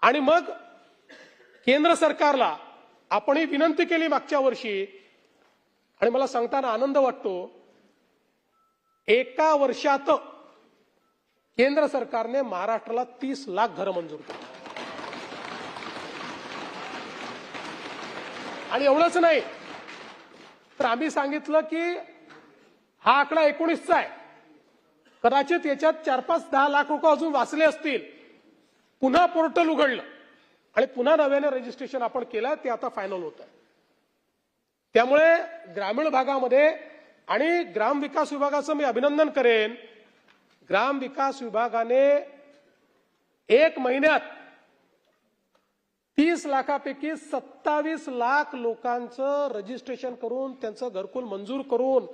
आणि मग केंद्र सरकारला आपण ही विनंती केली मागच्या वर्षी आणि मला सांगताना आनंद वाटतो एका वर्षात केंद्र सरकारने महाराष्ट्राला 30 लाख घरं मंजूर केली. आणि एवढंच नाही तर आम्ही सांगितलं की हा आकडा 19चा आहे, कदाचित याच्यात 4-5-10 लाख रुपये अजून वाचले असतील. पुन्हा पोर्टल उघडलं आणि पुन्हा नव्याने रजिस्ट्रेशन आपण केलं, ते आता फायनल होत आहे. त्यामुळे ग्रामीण भागामध्ये आणि ग्रामविकास विभागाचं मी अभिनंदन करेन, ग्रामविकास विभागाने 1 महिन्यात 30 लाखापैकी 27 लाख लोकांचं रजिस्ट्रेशन करून त्यांचं घरकुल मंजूर करून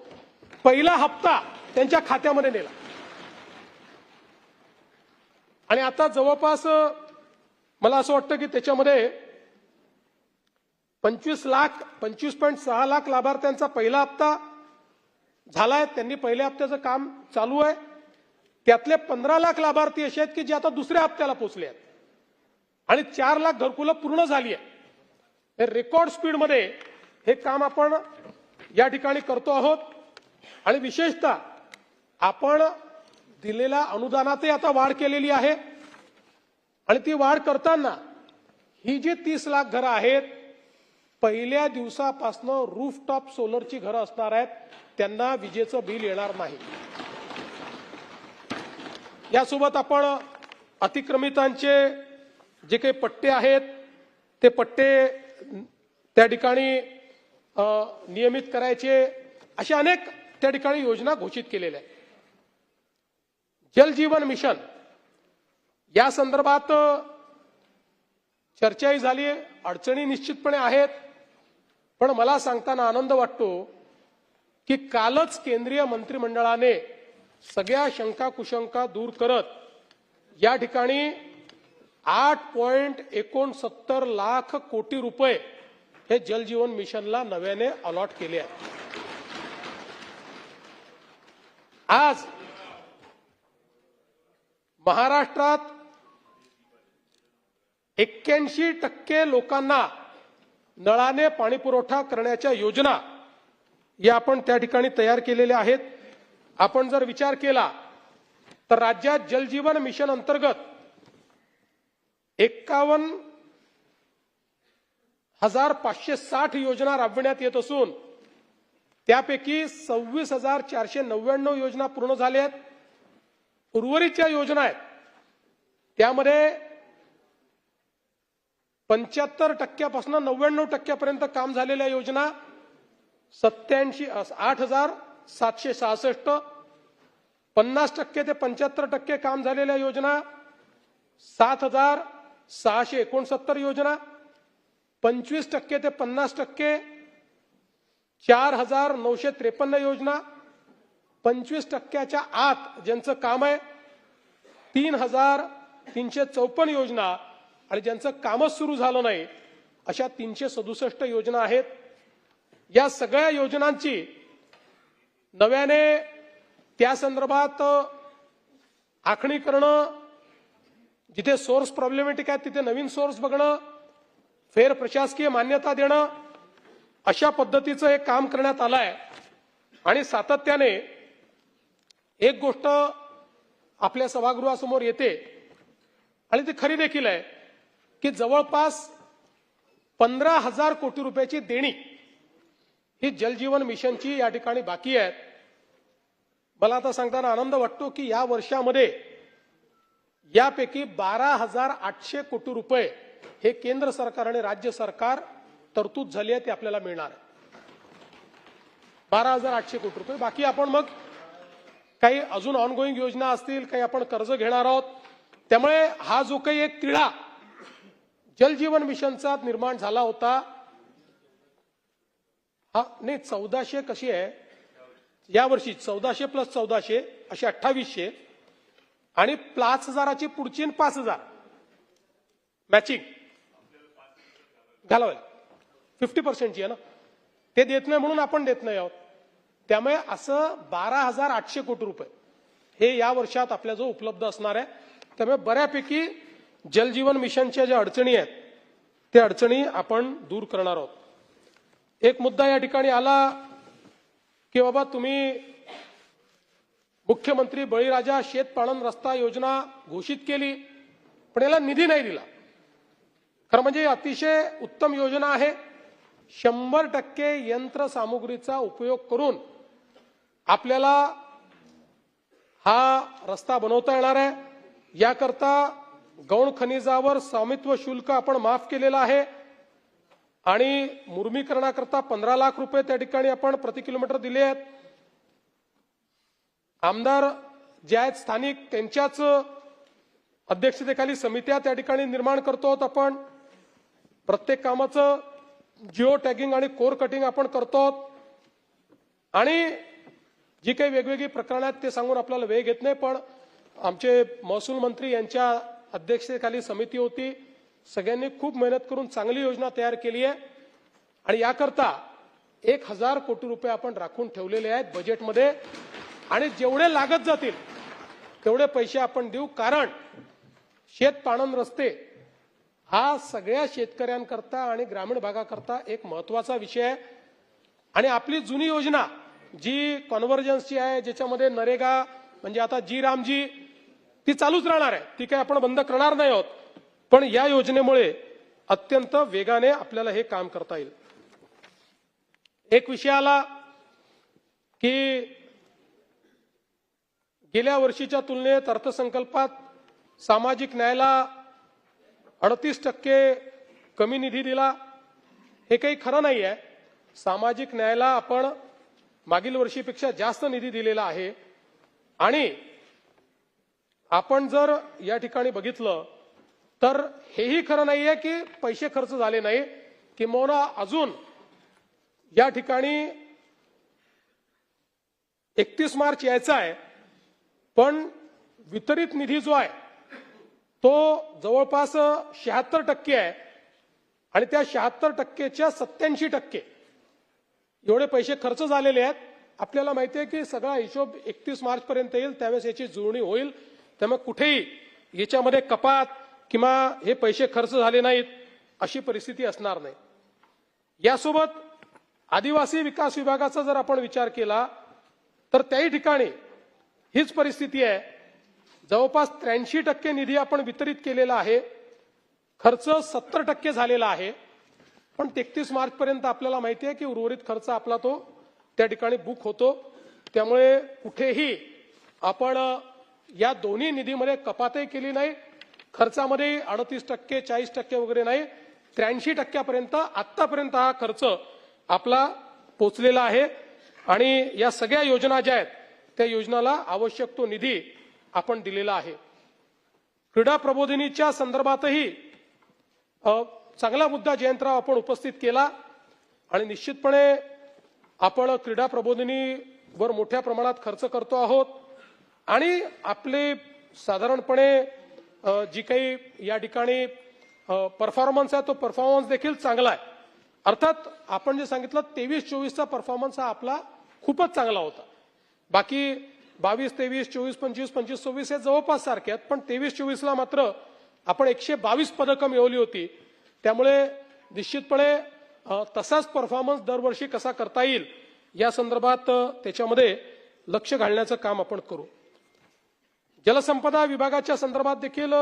पहिला हप्ता त्यांच्या खात्यामध्ये नेला. आणि आता जवळपास मला असं वाटतं की त्याच्यामध्ये 25.6 लाख लाभार्थ्यांचा पहिला हप्ता झालाय. त्यांनी पहिल्या हप्त्याचं काम चालू आहे. त्यातले 15 लाख लाभार्थी असे आहेत की जे आता दुसऱ्या हप्त्याला पोहोचले आहेत आणि 4 लाख घरकुलं पूर्ण झाली आहे. रेकॉर्ड स्पीडमध्ये हे काम आपण या ठिकाणी करतो आहोत. आणि विशेषतः आपण दिलेल्या अनुदानातही आता वाढ केलेली आहे आणि ती वाढ करताना ही जी 30 लाख घरं आहेत पहिल्या दिवसापासून रूफटॉप सोलरची घरं असणार आहेत, त्यांना विजेचं बिल येणार नाही. यासोबत आपण अतिक्रमितांचे जे काही पट्टे आहेत ते पट्टे त्या ठिकाणी नियमित करायचे, अशा अनेक त्या ठिकाणी योजना घोषित केलेल्या आहेत. जल जीवन मिशन या संदर्भात चर्चाही झाली, अडचणी निश्चितपणे आहेत. पण मला सांगताना आनंद वाटतो की कालच केंद्रीय मंत्रिमंडळाने सगळ्या शंका कुशंका दूर करत या ठिकाणी 8.69 लाख कोटी रुपये हे जल जीवन मिशनला नव्याने अलॉट केले आहेत. आज महाराष्ट्रात 81% लोकांना नळाने पाणी पुरवठा करण्याच्या योजना या आपण त्या ठिकाणी तयार केलेल्या आहेत. आपण जर विचार केला तर राज्यात जल जीवन मिशन अंतर्गत 51,560 योजना राबविण्यात येत असून त्यापैकी 26,499 योजना पूर्ण झाल्या आहेत. उर्वरितच्या योजना आहेत त्यामध्ये 75% 99% काम झालेल्या योजना 8,766, 50% ते 75% काम झालेल्या योजना 7,669 योजना, 25% ते 50% 4,953 योजना, 25%च्या आत ज्यांचं काम आहे 3,354 योजना आणि ज्यांचं कामच सुरू झालं नाही अशा 367 योजना आहेत. या सगळ्या योजनांची नव्याने त्या संदर्भात आखणी करणं, जिथे सोर्स प्रॉब्लेमॅटिक आहे तिथे नवीन सोर्स बघणं, फेर प्रशासकीय मान्यता देणं, अशा पद्धतीचं एक काम करण्यात आलं आहे. आणि सातत्याने एक गोष्ट आपल्या सभागृहासमोर येते आणि ती खरी देखील आहे की जवळपास 15,000 कोटी रुपयाची देणी ही जलजीवन मिशनची या ठिकाणी बाकी आहेत. मला आता सांगताना आनंद वाटतो की या वर्षामध्ये यापैकी 12,800 कोटी रुपये हे केंद्र सरकार आणि राज्य सरकार तरतूद झाली आहे ते आपल्याला मिळणार आहे. 12,800 कोटी रुपये. बाकी आपण मग काही अजून ऑनगोईंग योजना असतील, काही आपण कर्ज घेणार आहोत. त्यामुळे हा जो काही एक तिढा जलजीवन मिशनचा निर्माण झाला होता, हा नाही 1400 कशी आहे यावर्षी 1400 + 1400 अशी 2800 आणि 5,000ची पुढची 5,000 मॅचिंग घालावे 50%ची आहे ना, ते देत नाही म्हणून आपण देत नाही आहोत. त्यामुळे असं 12,800 कोटी रुपये हे या वर्षात आपल्याजवळ उपलब्ध असणार आहे. त्यामुळे बऱ्यापैकी जलजीवन मिशनच्या ज्या अडचणी आहेत त्या अडचणी आपण दूर करणार आहोत. एक मुद्दा या ठिकाणी आला की बाबा तुम्ही मुख्यमंत्री बळीराजा शेतपाळन रस्ता योजना घोषित केली पण याला निधी नाही दिला. खरं म्हणजे अतिशय उत्तम योजना आहे. 100% यंत्रसामुग्रीचा उपयोग करून आपल्याला हा रस्ता बनवता येणार आहे. याकरता गौण खनिजावर स्वामित्व शुल्क आपण माफ केलेलं आहे आणि मुर्मीकरणाकरता 15 लाख रुपये त्या ठिकाणी आपण प्रति किलोमीटर दिले आहेत. आमदार जे आहेत स्थानिक त्यांच्याच अध्यक्षतेखाली समित्या त्या ठिकाणी निर्माण करतो आहोत. आपण प्रत्येक कामाचं जिओ टॅगिंग आणि कोर कटिंग आपण करतो आहोत. आणि जी काही वेगवेगळी प्रकरणं आहेत ते सांगून आपल्याला वेळ घेत नाही, पण आमचे महसूल मंत्री यांच्या अध्यक्षतेखाली समिती होती. सगळ्यांनी खूप मेहनत करून चांगली योजना तयार केली आहे आणि याकरता 1,000 कोटी रुपये आपण राखून ठेवलेले आहेत बजेटमध्ये आणि जेवढे लागत जातील तेवढे पैसे आपण देऊ. कारण शेतपाळन रस्ते हा सगळ्या शेतकऱ्यांकरता आणि ग्रामीण भागाकरता एक महत्वाचा विषय आहे. आणि आपली जुनी योजना जी कॉन्व्हर्जन्सची आहे, ज्याच्यामध्ये नरेगा म्हणजे आता जी रामजी ती चालूच राहणार आहे, ती काही आपण बंद करणार नाही आहोत. पण या योजनेमुळे अत्यंत वेगाने आपल्याला हे काम करता येईल. एक विषय आला की गेल्या वर्षीच्या तुलनेत अर्थसंकल्पात सामाजिक न्यायाला 38% कमी निधी दिला. हे काही खरं नाही आहे. सामाजिक न्यायाला आपण मागील वर्षीपेक्षा जास्त निधी दिलेला आहे. आणि आपण जर या ठिकाणी बघितलं तर हेही खरं नाहीये की पैसे खर्च झाले नाही. किंबहुना अजून या ठिकाणी 31 मार्च यायचा आहे, पण वितरित निधी जो आहे तो जवळपास 76% आहे आणि त्या 76%च्या 87% एवढे पैसे खर्च झालेले आहेत. आपल्याला माहिती आहे की सगळा हिशोब 31 मार्च पर्यंत येईल, त्यावेळेस याची जुळणी होईल. त्यामुळे कुठेही याच्यामध्ये कपात किंवा हे पैसे खर्च झाले नाहीत अशी परिस्थिती असणार नाही. यासोबत आदिवासी विकास विभागाचा जर आपण विचार केला तर त्याही ठिकाणी हीच परिस्थिती आहे. जवळपास 83% निधी आपण वितरित केलेला आहे, खर्च 70% झालेला आहे. पण 31 मार्च पर्यंत आपल्याला माहिती आहे की उर्वरित खर्च आपला तो त्या ठिकाणी बुक होतो. त्यामुळे कुठेही आपण या दोन्ही निधीमध्ये कपातही केली नाही, खर्चामध्ये 38% 40% वगैरे नाही, 83% पर्यंत आतापर्यंत हा खर्च आपला पोचलेला आहे. आणि या सगळ्या योजना ज्या आहेत त्या योजनाला आवश्यक तो निधी आपण दिलेला आहे. क्रीडा प्रबोधिनीच्या संदर्भातही चांगला मुद्दा जयंतराव आपण उपस्थित केला आणि निश्चितपणे आपण क्रीडा प्रबोधिनीवर मोठ्या प्रमाणात खर्च करतो आहोत आणि आपले साधारणपणे जी काही या ठिकाणी परफॉर्मन्स आहे तो परफॉर्मन्स देखील चांगला आहे. अर्थात आपण जे सांगितलं 23-24चा परफॉर्मन्स हा आपला खूपच चांगला होता. बाकी 22-23, 24-25, 25-26 हे जवळपास सारखे आहेत, पण 23-24ला मात्र आपण 122 पदकं मिळवली होती. त्यामुळे निश्चितपणे तसाच परफॉर्मन्स दरवर्षी कसा करता येईल या संदर्भात त्याच्यामध्ये लक्ष घालण्याचं काम आपण करू. जलसंपदा विभागाच्या संदर्भात देखील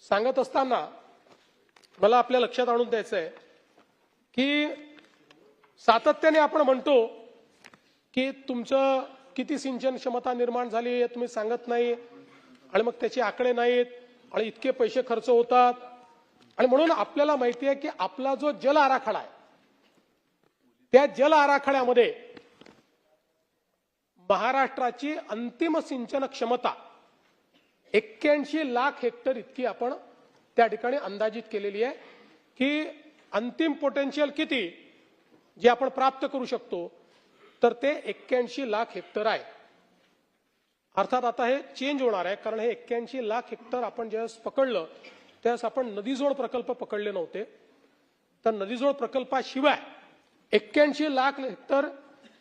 सांगत असताना मला आपल्या लक्षात आणून द्यायचं आहे की सातत्याने आपण म्हणतो की तुमचं किती सिंचन क्षमता निर्माण झाली हे तुम्ही सांगत नाही आणि मग त्याचे आकडे नाहीत आणि इतके पैसे खर्च होतात. आणि म्हणून आपल्याला माहिती आहे की आपला जो जल आराखडा आहे त्या जल आराखड्यामध्ये महाराष्ट्राची अंतिम सिंचन क्षमता 81 लाख हेक्टर इतकी आपण त्या ठिकाणी अंदाजित केलेली आहे की अंतिम पोटेन्शियल किती जे आपण प्राप्त करू शकतो तर ते 81 लाख हेक्टर आहे. अर्थात आता हे चेंज होणार आहे कारण हे 81 लाख हेक्टर आपण ज्यावेळेस पकडलं त्यावेळेस आपण नदीजोड प्रकल्प पकडले नव्हते. तर नदीजोड प्रकल्पाशिवाय 81 लाख हेक्टर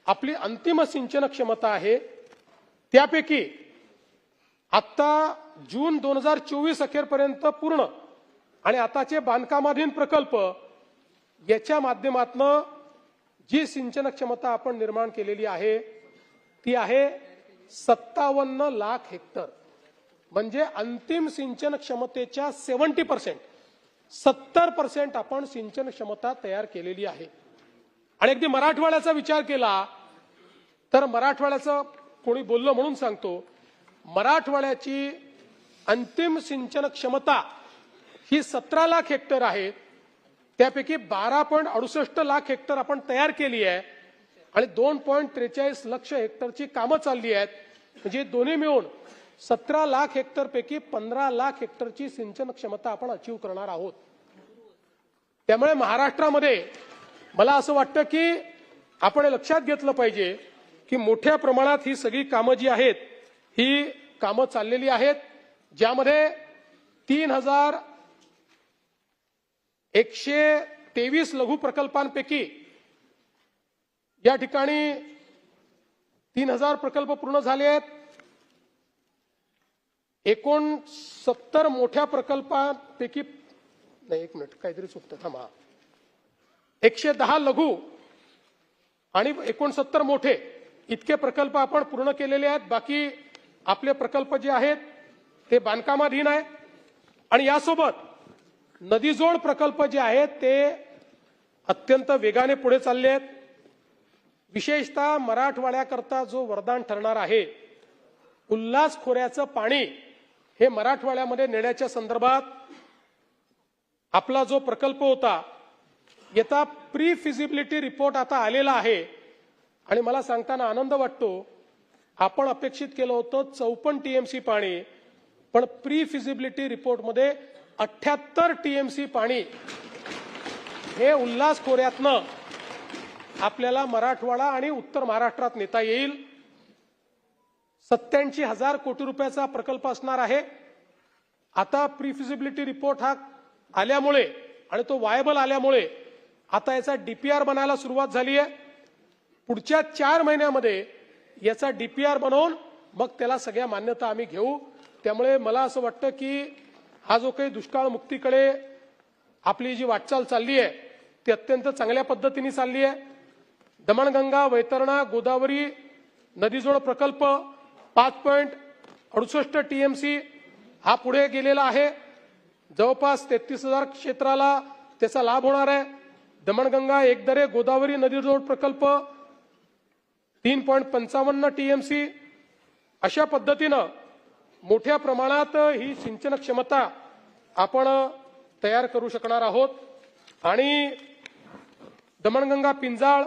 आपली अंतिम सिंचन क्षमता आहे. त्यापैकी आता जून 2024 अखेरपर्यंत पूर्ण आणि आताचे बांधकामाधीन प्रकल्प याच्या माध्यमातून जी सिंचन क्षमता आपण निर्माण केलेली आहे ती आहे 57 लाख हेक्टर. म्हणजे अंतिम सिंचन क्षमतेच्या 70% 70% आपण सिंचन क्षमता तयार केलेली आहे. आणि अगदी मराठवाड्याचा विचार केला तर मराठवाड्याचं कोणी बोललं म्हणून सांगतो, मराठवाड्याची अंतिम सिंचन क्षमता ही 17 लाख हेक्टर आहे. त्यापैकी 12.68 लाख हेक्टर आपण तयार केली आहे आणि 2.43 लाख हेक्टरची कामं चालली आहेत. म्हणजे दोन्ही मिळून 17 लाख हेक्टर पैकी 15 लाख हेक्टरची सिंचन क्षमता आपण अचीव करणार आहोत. त्यामुळे महाराष्ट्रामध्ये मला असं वाटतं की आपण लक्षात घेतलं पाहिजे की मोठ्या प्रमाणात ही सगळी कामं जी आहेत ही कामं चाललेली आहेत, ज्यामध्ये 3123 लघु प्रकल्पांपैकी या ठिकाणी 3000 प्रकल्प पूर्ण झाले आहेत. 69 मोठ्या प्रकल्पांपैकी नाही, एक मिनिट काहीतरी चुकतं, थांबा, 110 लघु आणि 69 मोठे इतके प्रकल्प आपण पूर्ण केलेले आहेत. बाकी आपले प्रकल्प जे आहेत ते बांधकामाधीन आहे. आणि यासोबत नदीजोड प्रकल्प जे आहेत ते अत्यंत वेगाने पुढे चालले आहेत. विशेषतः मराठवाड्याकरता जो वरदान ठरणार आहे उल्हास खोऱ्याचं पाणी हे मराठवाड्यामध्ये नेण्याच्या संदर्भात आपला जो प्रकल्प होता याचा प्री फिजिबिलिटी रिपोर्ट आता आलेला आहे. आणि मला सांगताना आनंद वाटतो, आपण अपेक्षित केलं होतं 54 टीएमसी पाणी, पण प्री फिजिबिलिटी रिपोर्टमध्ये 78 टीएमसी पाणी हे उल्हास खोऱ्यातनं आपल्याला मराठवाडा आणि उत्तर महाराष्ट्रात नेता येईल. 87,000 कोटी रुपयाचा प्रकल्प असणार आहे. आता प्रीफिजिबिलिटी रिपोर्ट हा आल्यामुळे आणि तो वायबल आल्यामुळे आता याचा डीपीआर बनायला सुरुवात झाली आहे. पुढच्या 4 महिन्यामध्ये याचा डीपीआर बनवून मग त्याला सगळ्या मान्यता आम्ही घेऊ. त्यामुळे मला असं वाटतं की हा जो काही दुष्काळ मुक्तीकडे आपली जी वाटचाल चालली आहे ती अत्यंत चांगल्या पद्धतीने चालली आहे. दमणगंगा, वैतरणा, गोदावरी नदीजोड प्रकल्प 5.68 टीएमसी हा पुढे गेलेला आहे. जवळपास 33,000 क्षेत्राला त्याचा लाभ होणार आहे. दमणगंगा, एकदरे, गोदावरी नदीजोड प्रकल्प 3.55 टीएमसी अशा पद्धतीनं मोठ्या प्रमाणात ही सिंचन क्षमता आपण तयार करू शकणार आहोत. आणि दमणगंगा, पिंजाळ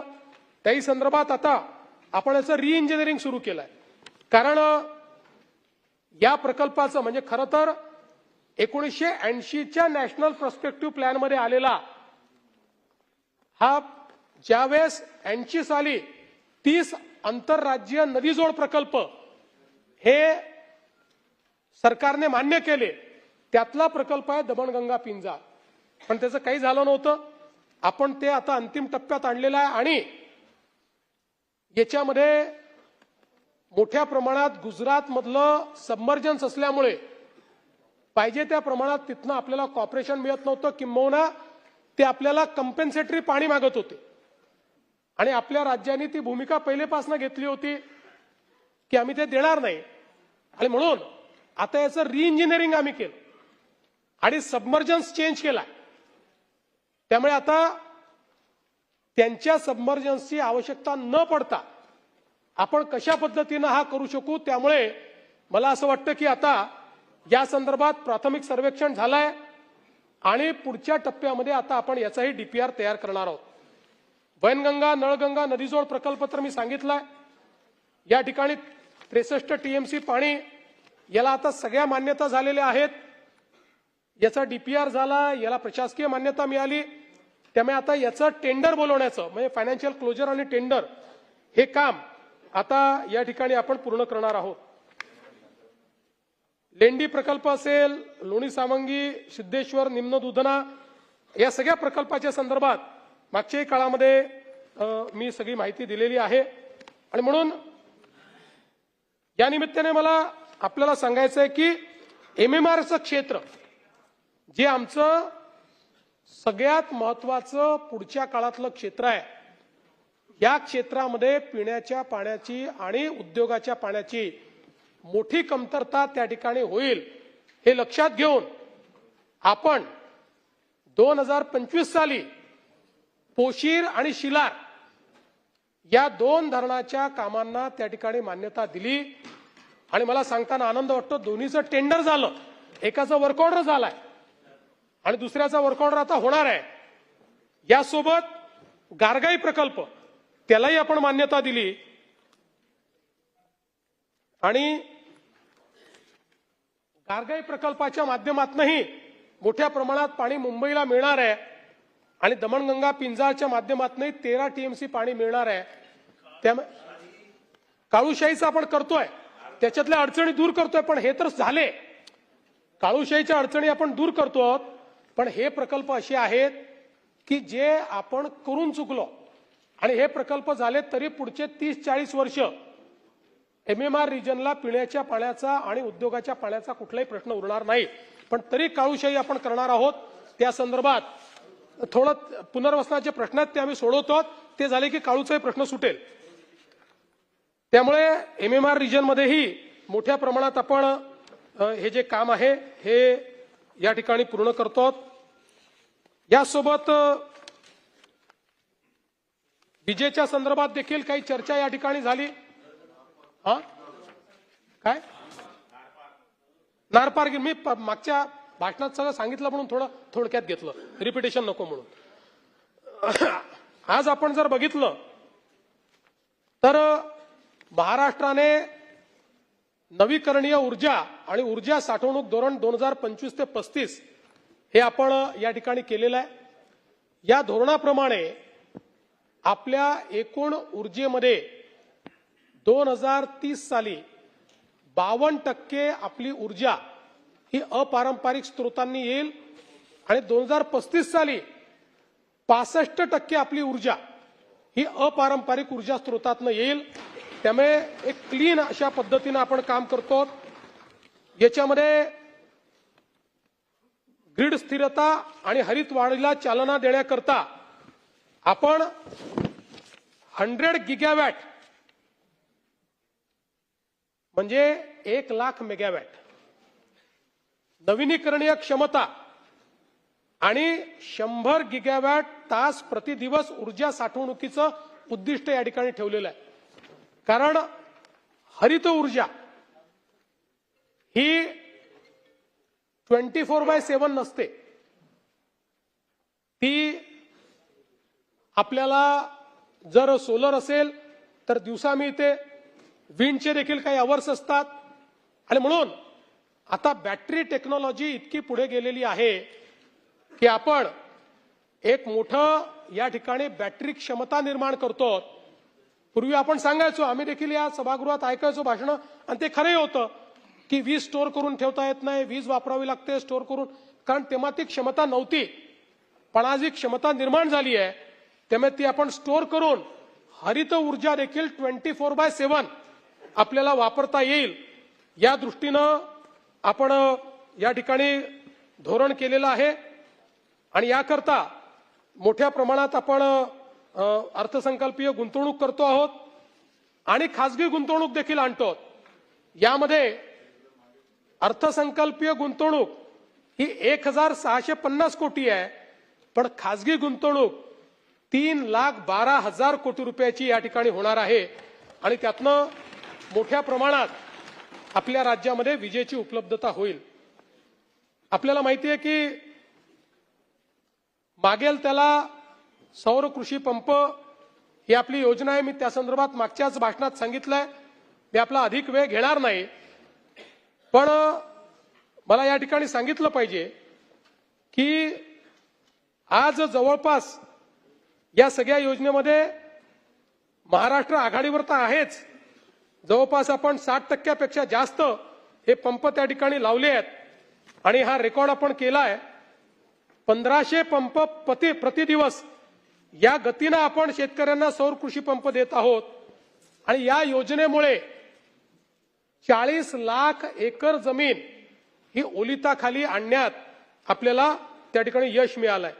त्याही संदर्भात आता आपण याचं रिइंजिनिअरिंग सुरू केलं आहे. कारण या प्रकल्पाचं म्हणजे खरं तर 1980च्या नॅशनल पर्स्पेक्टिव्ह प्लॅनमध्ये आलेला हा ज्यावेळेस 80 साली 30 आंतरराज्यीय नदीजोड प्रकल्प हे सरकारने मान्य केले त्यातला प्रकल्प आहे दमणगंगा, पिंजाळ. पण त्याचं काही झालं नव्हतं. आपण ते आता अंतिम टप्प्यात आणलेलं आहे आणि याच्यामध्ये मोठ्या प्रमाणात गुजरात मधलं सबमर्जन्स असल्यामुळे पाहिजे त्या प्रमाणात तिथनं आपल्याला कॉर्पोरेशन मिळत नव्हतं. किंबहुना ते आपल्याला कंपेन्सेटरी पाणी मागत होते आणि आपल्या राज्याने ती भूमिका पहिलेपासून घेतली होती की आम्ही ते देणार नाही. आणि म्हणून आता याचं रिइंजिनिअरिंग आम्ही केलं आणि सबमर्जन्स चेंज केला. त्यामुळे आता त्यांच्या सबमर्जन्सची आवश्यकता न पडता आपण कशा पद्धतीनं हा करू शकू. त्यामुळे मला असं वाटतं की आता या संदर्भात प्राथमिक सर्वेक्षण झालंय आणि पुढच्या टप्प्यामध्ये आता आपण याचाही डीपीआर तयार करणार आहोत. वैनगंगा, नळगंगा नदीजोड प्रकल्प तर मी सांगितलाय. या ठिकाणी 63 टीएमसी पाणी याला आता सगळ्या मान्यता झालेल्या आहेत. याचा डीपीआर झाला, याला प्रशासकीय मान्यता मिळाली. त्यामुळे आता याचं टेंडर बोलवण्याचं म्हणजे फायनान्शियल क्लोजर आणि टेंडर हे काम आता या ठिकाणी आपण पूर्ण करणार आहोत. लेंडी प्रकल्प असेल, लोणी सावंगी, सिद्धेश्वर, निम्न दुधना या सगळ्या प्रकल्पाच्या संदर्भात मागच्याही काळामध्ये मी सगळी माहिती दिलेली आहे. आणि म्हणून या निमित्ताने मला आपल्याला सांगायचं आहे की एमएमआरचं क्षेत्र जे आमचं सगळ्यात महत्वाचं पुढच्या काळातलं क्षेत्र आहे, या क्षेत्रामध्ये पिण्याच्या पाण्याची आणि उद्योगाच्या पाण्याची मोठी कमतरता त्या ठिकाणी होईल हे लक्षात घेऊन आपण 2025 साली पोशीर आणि शिलार या 2 धरणाच्या कामांना त्या ठिकाणी मान्यता दिली. आणि मला सांगताना आनंद वाटतो दोन्हीचं टेंडर झालं, एकाचा वर्क ऑर्डर झालाय आणि दुसऱ्याचा वर्क ऑर्डर आता होणार आहे. यासोबत गारगाई प्रकल्प त्यालाही आपण मान्यता दिली आणि गारगाई प्रकल्पाच्या माध्यमातूनही मोठ्या प्रमाणात पाणी मुंबईला मिळणार आहे आणि दमणगंगा, पिंजाळच्या माध्यमातूनही 13 टीएमसी पाणी मिळणार आहे. त्यामुळे काळूशाहीचं आपण करतोय, त्याच्यातल्या अडचणी दूर करतोय. पण हे तर झाले, काळूशाहीच्या अडचणी आपण दूर करतो. पण हे प्रकल्प असे आहेत की जे आपण करून चुकलो आणि हे प्रकल्प झाले तरी पुढचे 30-40 वर्ष एमएमआर रिजनला पिण्याच्या पाण्याचा आणि उद्योगाच्या पाण्याचा कुठलाही प्रश्न उरणार नाही. पण तरी काळूशाही आपण करणार आहोत. त्या संदर्भात थोडं पुनर्वसनाचे प्रश्न आहेत ते आम्ही सोडवतो. ते झाले की काळूचाही प्रश्न सुटेल. त्यामुळे एमएमआर रिजनमध्येही मोठ्या प्रमाणात आपण हे जे काम आहे हे या ठिकाणी पूर्ण करतो. यासोबत विजेच्या संदर्भात देखील काही चर्चा या ठिकाणी झाली. काय नारपार मी मागच्या भाषणात सगळं सांगितलं म्हणून थोडं थोडक्यात घेतलं, रिपिटेशन नको म्हणून. आज आपण जर बघितलं तर महाराष्ट्राने नवीकरणीय ऊर्जा आणि ऊर्जा साठवणूक धोरण 2025 ते 35 हे आपण या ठिकाणी केलेलं आहे. या धोरणाप्रमाणे आपल्या एकूण ऊर्जेमध्ये 2030 साली 52% आपली ऊर्जा ही अपारंपरिक स्रोतांनी येईल आणि 2035 साली 65% आपली ऊर्जा ही अपारंपरिक ऊर्जा स्रोतातनं येईल। त्यामुळे एक क्लीन अशा पद्धतीने आपण काम करतो। याच्यामध्ये ग्रीड स्थिरता आणि हरित वाढीला चालना देण्याकरता आपण 100 गिगावॅट म्हणजे 1 लाख मेगावॅट नवीनीकरणीय क्षमता आणि 100 गिगावॅट तास प्रतिदिवस ऊर्जा साठवणुकीचं उद्दिष्ट या ठिकाणी ठेवलेलं आहे। कारण हरित ऊर्जा ही 24/7 नसते, ती आपल्याला जर सोलर असेल तर दिवसा मिळते, विंडचे देखील काही अवर्स असतात आणि म्हणून आता बॅटरी टेक्नॉलॉजी इतकी पुढे गेलेली आहे की आपण एक मोठं या ठिकाणी बॅटरी क्षमता निर्माण करतो। पूर्वी आपण सांगायचो, आम्ही देखील या सभागृहात ऐकायचो भाषणं आणि ते खरंही होतं की वीज स्टोअर करून ठेवता येत नाही, वीज वापरावी लागते स्टोअर करून, कारण तेव्हा ती क्षमता नव्हती। पण आज ही क्षमता निर्माण झाली आहे, त्यामुळे ती आपण स्टोअर करून हरित ऊर्जा देखील 24/7 आपल्याला वापरता येईल या दृष्टीनं आपण या ठिकाणी धोरण केलेलं आहे। आणि याकरता मोठ्या प्रमाणात आपण अर्थसंकल्पीय गुंतवणूक करतो आहोत आणि खासगी गुंतवणूक देखील आणतो। यामध्ये अर्थसंकल्पीय गुंतवणूक ही 1650 कोटी आहे, पण खासगी गुंतवणूक 3,12,000 कोटी रुपयाची या ठिकाणी होणार आहे आणि त्यातनं मोठ्या प्रमाणात आपल्या राज्यामध्ये विजेची उपलब्धता होईल। आपल्याला माहिती आहे की मागेल त्याला सौर कृषी पंप ही आपली योजना आहे। मी त्या संदर्भात मागच्याच भाषणात सांगितलंय, मी आपला अधिक वेळ घेणार नाही, पण मला या ठिकाणी सांगितलं पाहिजे की आज जवळपास या सगळ्या योजनेमध्ये महाराष्ट्र आघाडीवर तर आहेच, जवळपास आपण 60% जास्त हे पंप त्या ठिकाणी लावले आहेत आणि हा रेकॉर्ड आपण केलाय। 1500 पंप प्रतिदिवस या गतीनं आपण शेतकऱ्यांना सौर कृषी पंप देत आहोत आणि या योजनेमुळे 40 लाख एकर जमीन ही ओलिताखाली आणण्यात आपल्याला त्या ठिकाणी यश मिळालंय।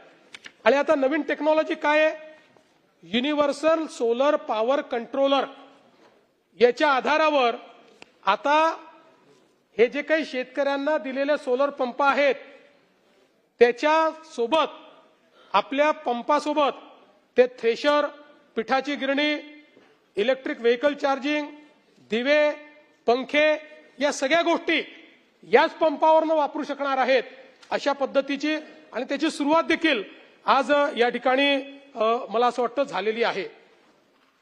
आणि आता नवीन टेक्नॉलॉजी काय आहे, युनिव्हर्सल सोलर पॉवर कंट्रोलर, याच्या आधारावर आता हे जे काही शेतकऱ्यांना दिलेले सोलर पंप आहेत त्याच्या सोबत आपल्या पंपासोबत ते थ्रेशर, पिठाची गिरणी, इलेक्ट्रिक व्हेकल चार्जिंग, दिवे, पंखे या सगळ्या गोष्टी याच पंपावरनं वापरू शकणार आहेत अशा पद्धतीची, आणि त्याची सुरुवात देखील आज या ठिकाणी मला असं वाटतं झालेली आहे।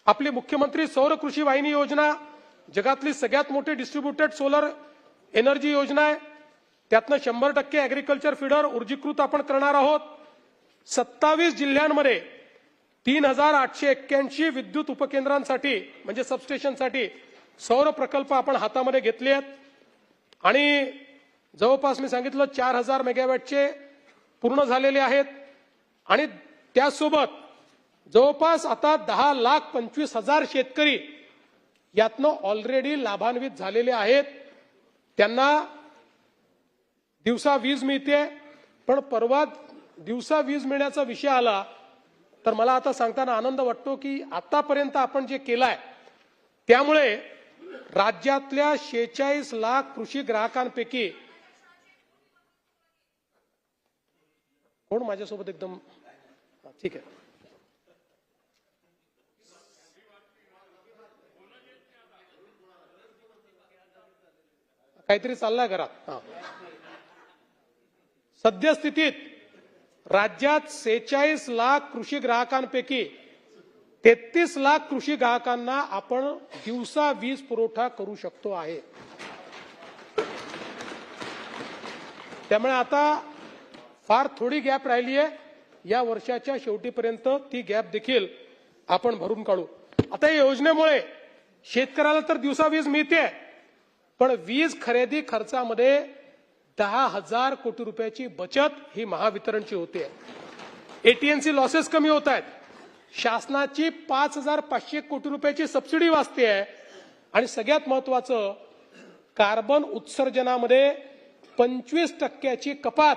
आपली मुख्यमंत्री सौर कृषी वाहिनी योजना जगातली सगळ्यात मोठी डिस्ट्रीब्युटेड सोलर एनर्जी योजना आहे। त्यातनं 100% ऍग्रिकल्चर फीडर ऊर्जीकृत आपण करणार आहोत। 27 जिल्ह्यांमध्ये 3881 विद्युत उपकेंद्रांसाठी म्हणजे सबस्टेशनसाठी सौर प्रकल्प आपण हातामध्ये घेतले आहेत आणि जवळपास मी सांगितलं 4000 मेगावॅटचे पूर्ण झालेले आहेत आणि त्यासोबत जवळपास आता 10,25,000 शेतकरी यातनं ऑलरेडी लाभान्वित झालेले आहेत। त्यांना दिवसा वीज मिळते, पण परवा दिवसा वीज मिळण्याचा विषय आला तर मला आता सांगताना आनंद वाटतो की आतापर्यंत आपण जे केलंय त्यामुळे राज्यातल्या 46 लाख कृषी ग्राहकांपैकी कोण माझ्यासोबत एकदम ठीक आहे, काहीतरी चाललंय घरात। सद्यस्थितीत राज्यात 46 लाख कृषी ग्राहकांपैकी 33 लाख कृषी ग्राहकांना आपण दिवसा वीज पुरवठा करू शकतो आहे। त्यामुळे आता फार थोडी गॅप राहिली आहे, या वर्षाच्या शेवटीपर्यंत ती गॅप देखील आपण भरून काढू। आता या योजनेमुळे शेतकऱ्याला तर दिवसा वीज मिळते, पण वीज खरेदी खर्चामध्ये 10,000 कोटी रुपयाची बचत ही महावितरणची होते. एटीएनसी लॉसेस कमी होत आहेत. शासनाची 5,500 कोटी रुपयाची सबसिडी वाचते आहे. आणि सगळ्यात महत्वाचं, कार्बन उत्सर्जनामध्ये 25% कपात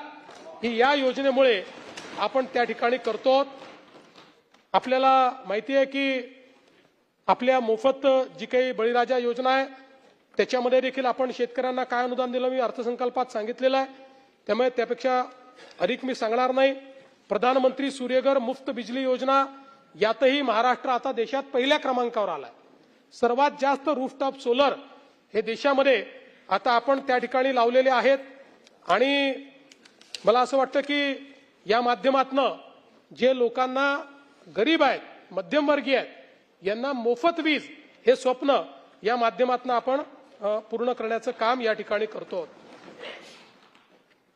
ही या योजनेमुळे आपण त्या ठिकाणी करतो. आपल्याला माहिती आहे की आपल्या मोफत जी काही बळीराजा योजना आहे त्याच्यामध्ये देखील आपण शेतकऱ्यांना काय अनुदान दिलं मी अर्थसंकल्पात सांगितलेलं आहे. त्यामुळे त्यापेक्षा अधिक मी सांगणार नाही. प्रधानमंत्री सूर्यघर मुफ्त बिजली योजना यातही महाराष्ट्र आता देशात पहिल्या क्रमांकावर आलाय. सर्वात जास्त रूफटॉप सोलर हे देशामध्ये आता आपण त्या ठिकाणी लावलेले आहेत. आणि मला असं वाटतं की या माध्यमातनं जे लोकांना गरीब आहेत, मध्यमवर्गीय आहेत, यांना मोफत वीज हे स्वप्न या माध्यमातून आपण पूर्ण करण्याचं काम या ठिकाणी करतो.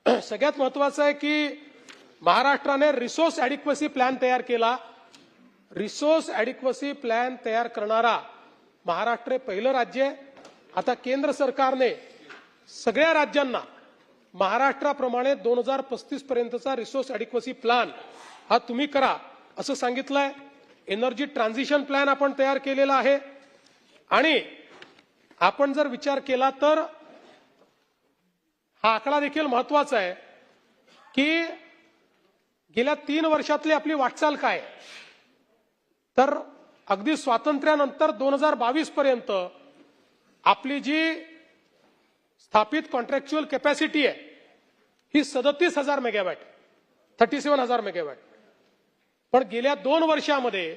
सगळ्यात महत्वाचं आहे की महाराष्ट्राने रिसोर्स ऍडिक्वसी प्लॅन तयार केला. रिसोर्स ऍडिक्वसी प्लॅन तयार करणारा महाराष्ट्र पहिलं राज्य आहे. आता केंद्र सरकारने सगळ्या राज्यांना महाराष्ट्राप्रमाणे 2035 पर्यंतचा रिसोर्स ऍडिक्वसी प्लॅन हा तुम्ही करा असं सांगितलंय. एनर्जी ट्रान्झिशन प्लॅन आपण तयार केलेला आहे. आणि आपण जर विचार केला तर हा आकडा देखील महत्वाचा आहे की गेल्या 3 वर्षातली आपली वाटचाल काय. तर अगदी स्वातंत्र्यानंतर 2022 पर्यंत आपली जी स्थापित कॉन्ट्रॅक्च्युअल कॅपॅसिटी आहे ही 37,000 मेगावॅट, 37,000 मेगावॅट. पण गेल्या 2 वर्षामध्ये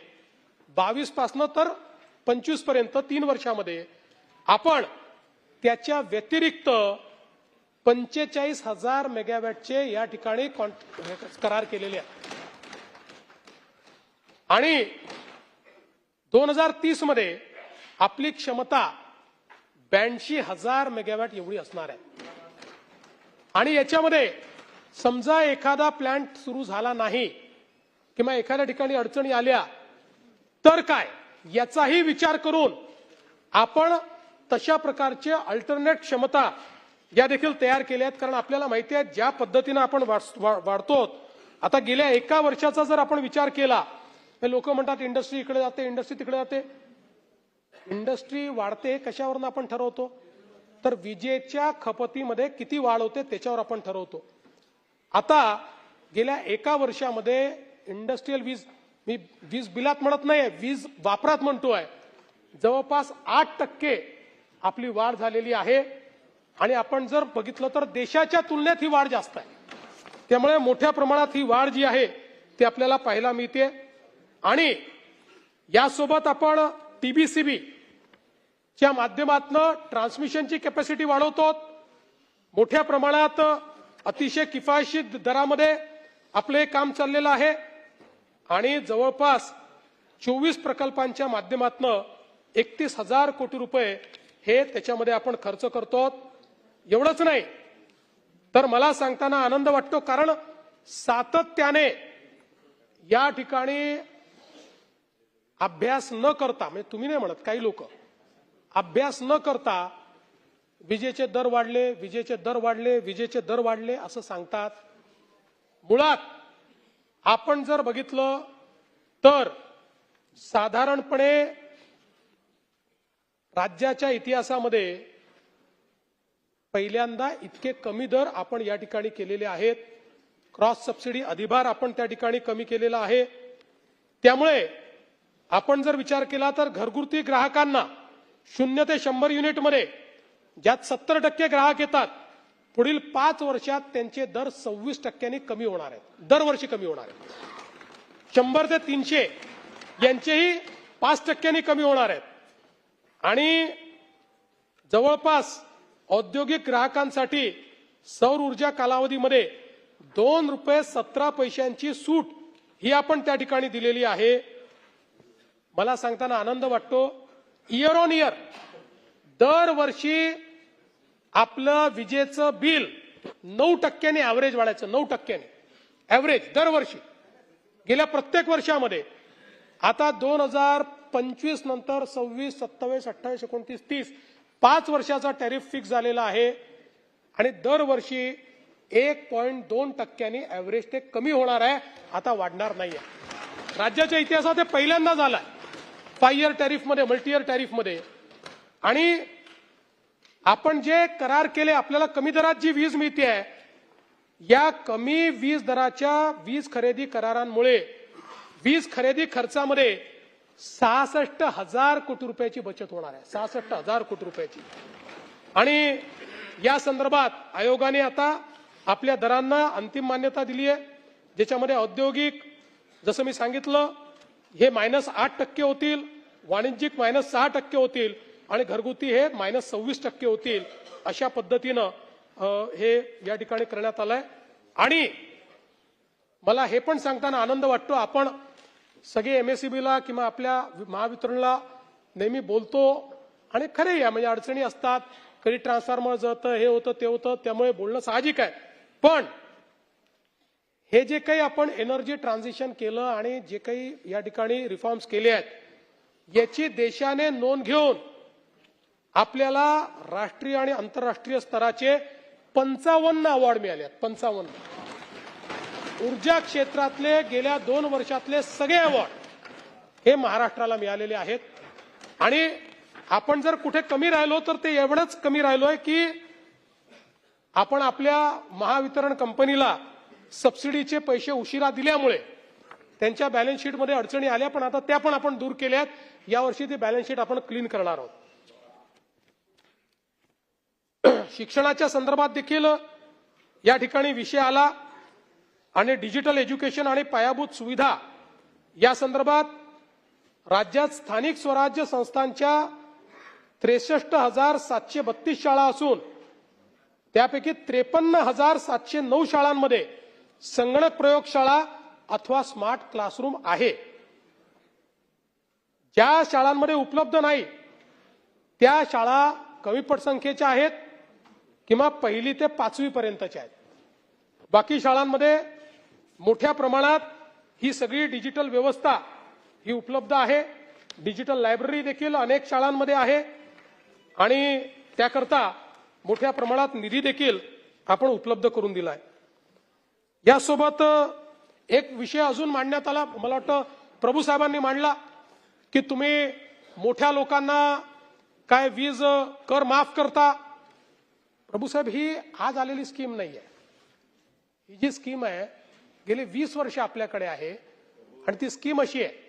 22 पासून तर 25 पर्यंत 3 वर्षामध्ये आपण त्याच्या व्यतिरिक्त 45,000 मेगावॅटचे या ठिकाणी करार केलेले आहेत. आणि 2030 मध्ये आपली क्षमता 82,000 मेगावॅट एवढी असणार आहे. आणि याच्यामध्ये समजा एखादा प्लांट सुरू झाला नाही किंवा एखाद्या ठिकाणी अडचणी आल्या तर काय, याचाही विचार करून आपण तशा प्रकारचे अल्टरनेट क्षमता या देखील तयार केल्या आहेत. कारण आपल्याला माहिती आहे ज्या पद्धतीने आपण वाढतो, आता गेल्या 1 वर्षाचा जर आपण विचार केला, हे लोक म्हणतात इंडस्ट्री इकडे जाते, इंडस्ट्री तिकडे जाते. इंडस्ट्री वाढते कशावरून आपण ठरवतो, तर विजेच्या खपतीमध्ये किती वाढ होते त्याच्यावर आपण ठरवतो. आता गेल्या 1 वर्षामध्ये इंडस्ट्रियल वीज, मी वीज बिलात म्हणत नाही, वीज वापरात म्हणतोय, जवळपास 8% आपली वाढ झालेली आहे. आणि आपण जर बघितलं तर देशाच्या तुलनेत ही वाढ जास्त आहे. त्यामुळे मोठ्या प्रमाणात ही वाढ जी आहे ती आपल्याला पाहायला मिळते. आणि यासोबत आपण टीबीसीबी च्या माध्यमातून ट्रान्समिशनची कॅपॅसिटी वाढवतो. मोठ्या प्रमाणात अतिशय किफायतशीर दरामध्ये आपले काम चाललेलं आहे. आणि जवळपास 24 प्रकल्पांच्या माध्यमातून 31,000 कोटी रुपये हे त्याच्यामध्ये आपण खर्च करतो. एवढंच नाही तर मला सांगताना आनंद वाटतो, कारण सातत्याने या ठिकाणी अभ्यास न करता, म्हणजे तुम्ही नाही म्हणत, काही लोक अभ्यास न करता विजेचे दर वाढले, विजेचे दर वाढले, विजेचे दर वाढले असं सांगतात. मुळात आपण जर बघितलं तर साधारणपणे राज्याच्या इतिहासामध्ये पहिल्यांदा इतके कमी दर आपण या ठिकाणी केलेले आहेत. क्रॉस सबसिडी अधिभार आपण त्या ठिकाणी कमी केलेला आहे. त्यामुळे आपण जर विचार केला तर घरगुती ग्राहकांना 0 ते 100 युनिटमध्ये ज्यात 70% ग्राहक येतात, पुढील 5 वर्षात त्यांचे दर 26% कमी होणार आहेत, दरवर्षी कमी होणार आहेत. 100 ते 300 यांचेही 5% कमी होणार आहेत. आणि जवळपास औद्योगिक ग्राहकांसाठी सौर ऊर्जा कालावधीमध्ये 2 रुपये 17 पैशांची सूट ही आपण त्या ठिकाणी दिलेली आहे. मला सांगताना आनंद वाटतो, इयर ऑन इयर दरवर्षी आपलं विजेचं बिल 9% ऍव्हरेज वाढायचं, 9% ऍव्हरेज दरवर्षी गेल्या प्रत्येक वर्षामध्ये. आता 2025 नंतर 26, 27, 28, 29, 30 5 वर्षाचा टॅरिफ फिक्स झालेला आहे. आणि दरवर्षी 1.2% ॲव्हरेज ते कमी होणार आहे, आता वाढणार नाहीये. राज्याच्या इतिहासात हे पहिल्यांदा झालंय 5 इयर टॅरिफमध्ये, मल्टी इयर टॅरिफमध्ये. आणि आपण जे करार केले, आपल्याला कमी दरात जी वीज मिळते आहे, या कमी वीज दराच्या वीज खरेदी करारांमुळे वीज खरेदी खर्चामध्ये 66,000 कोटी रुपयाची बचत होणार आहे. 66,000 कोटी रुपयाची. आणि या संदर्भात आयोगाने आता आपल्या दरांना अंतिम मान्यता दिली आहे, ज्याच्यामध्ये औद्योगिक जसं मी सांगितलं हे -8% होतील, वाणिज्यिक -6% होतील आणि घरगुती हे -26% होतील. अशा पद्धतीनं हे या ठिकाणी करण्यात आलंय. आणि मला हे पण सांगताना आनंद वाटतो, आपण सगळे MSEBला किंवा आपल्या महावितरणला नेहमी बोलतो आणि खरे आहे, म्हणजे अडचणी असतात, कधी ट्रान्सफॉर्मर जळतं, हे होतं ते होतं, त्यामुळे बोलणं साहजिक आहे. पण हे जे काही आपण एनर्जी ट्रान्झिशन केलं आणि जे काही या ठिकाणी रिफॉर्म्स केले आहेत, याची देशाने नोंद घेऊन आपल्याला राष्ट्रीय आणि आंतरराष्ट्रीय स्तराचे 55 अवॉर्ड मिळाले आहेत. 55 ऊर्जा क्षेत्रातले गेल्या 2 वर्षातले सगळे अवॉर्ड हे महाराष्ट्राला मिळालेले आहेत. आणि आपण जर कुठे कमी राहिलो तर ते एवढंच कमी राहिलोय की आपण आपल्या महावितरण कंपनीला सबसिडीचे पैसे उशिरा दिल्यामुळे त्यांच्या बॅलन्स शीटमध्ये अडचणी आल्या, पण आता त्या पण आपण दूर केल्या आहेत. यावर्षी ती बॅलन्स शीट आपण क्लीन करणार आहोत. शिक्षणाच्या संदर्भात देखील या ठिकाणी विषय आला आणि डिजिटल एज्युकेशन आणि पायाभूत सुविधा या संदर्भात राज्यात स्थानिक स्वराज्य संस्थांच्या 63,732 शाळा असून त्यापैकी 53,709 शाळांमध्ये संगणक प्रयोगशाळा अथवा स्मार्ट क्लासरूम आहे. ज्या शाळांमध्ये उपलब्ध नाही त्या शाळा कमी पटसंख्येच्या आहेत किंवा 1ली ते 5वी पर्यंतच्या आहेत. बाकी शाळांमध्ये मोठ्या प्रमाणात ही सगळी डिजिटल व्यवस्था ही उपलब्ध आहे. डिजिटल लायब्ररी देखील अनेक शाळांमध्ये आहे आणि त्याकरता मोठ्या प्रमाणात निधी देखील आपण उपलब्ध करून दिलाय. यासोबत एक विषय अजून मांडण्यात आला, मला वाटतं प्रभू साहेबांनी मांडला, की तुम्ही मोठ्या लोकांना काय वीज कर माफ करता. प्रभू साहेब, ही आज आलेली स्कीम नाही आहे. ही जी स्कीम आहे गेली 20 वर्ष आपल्याकडे आहे आणि ती स्कीम अशी आहे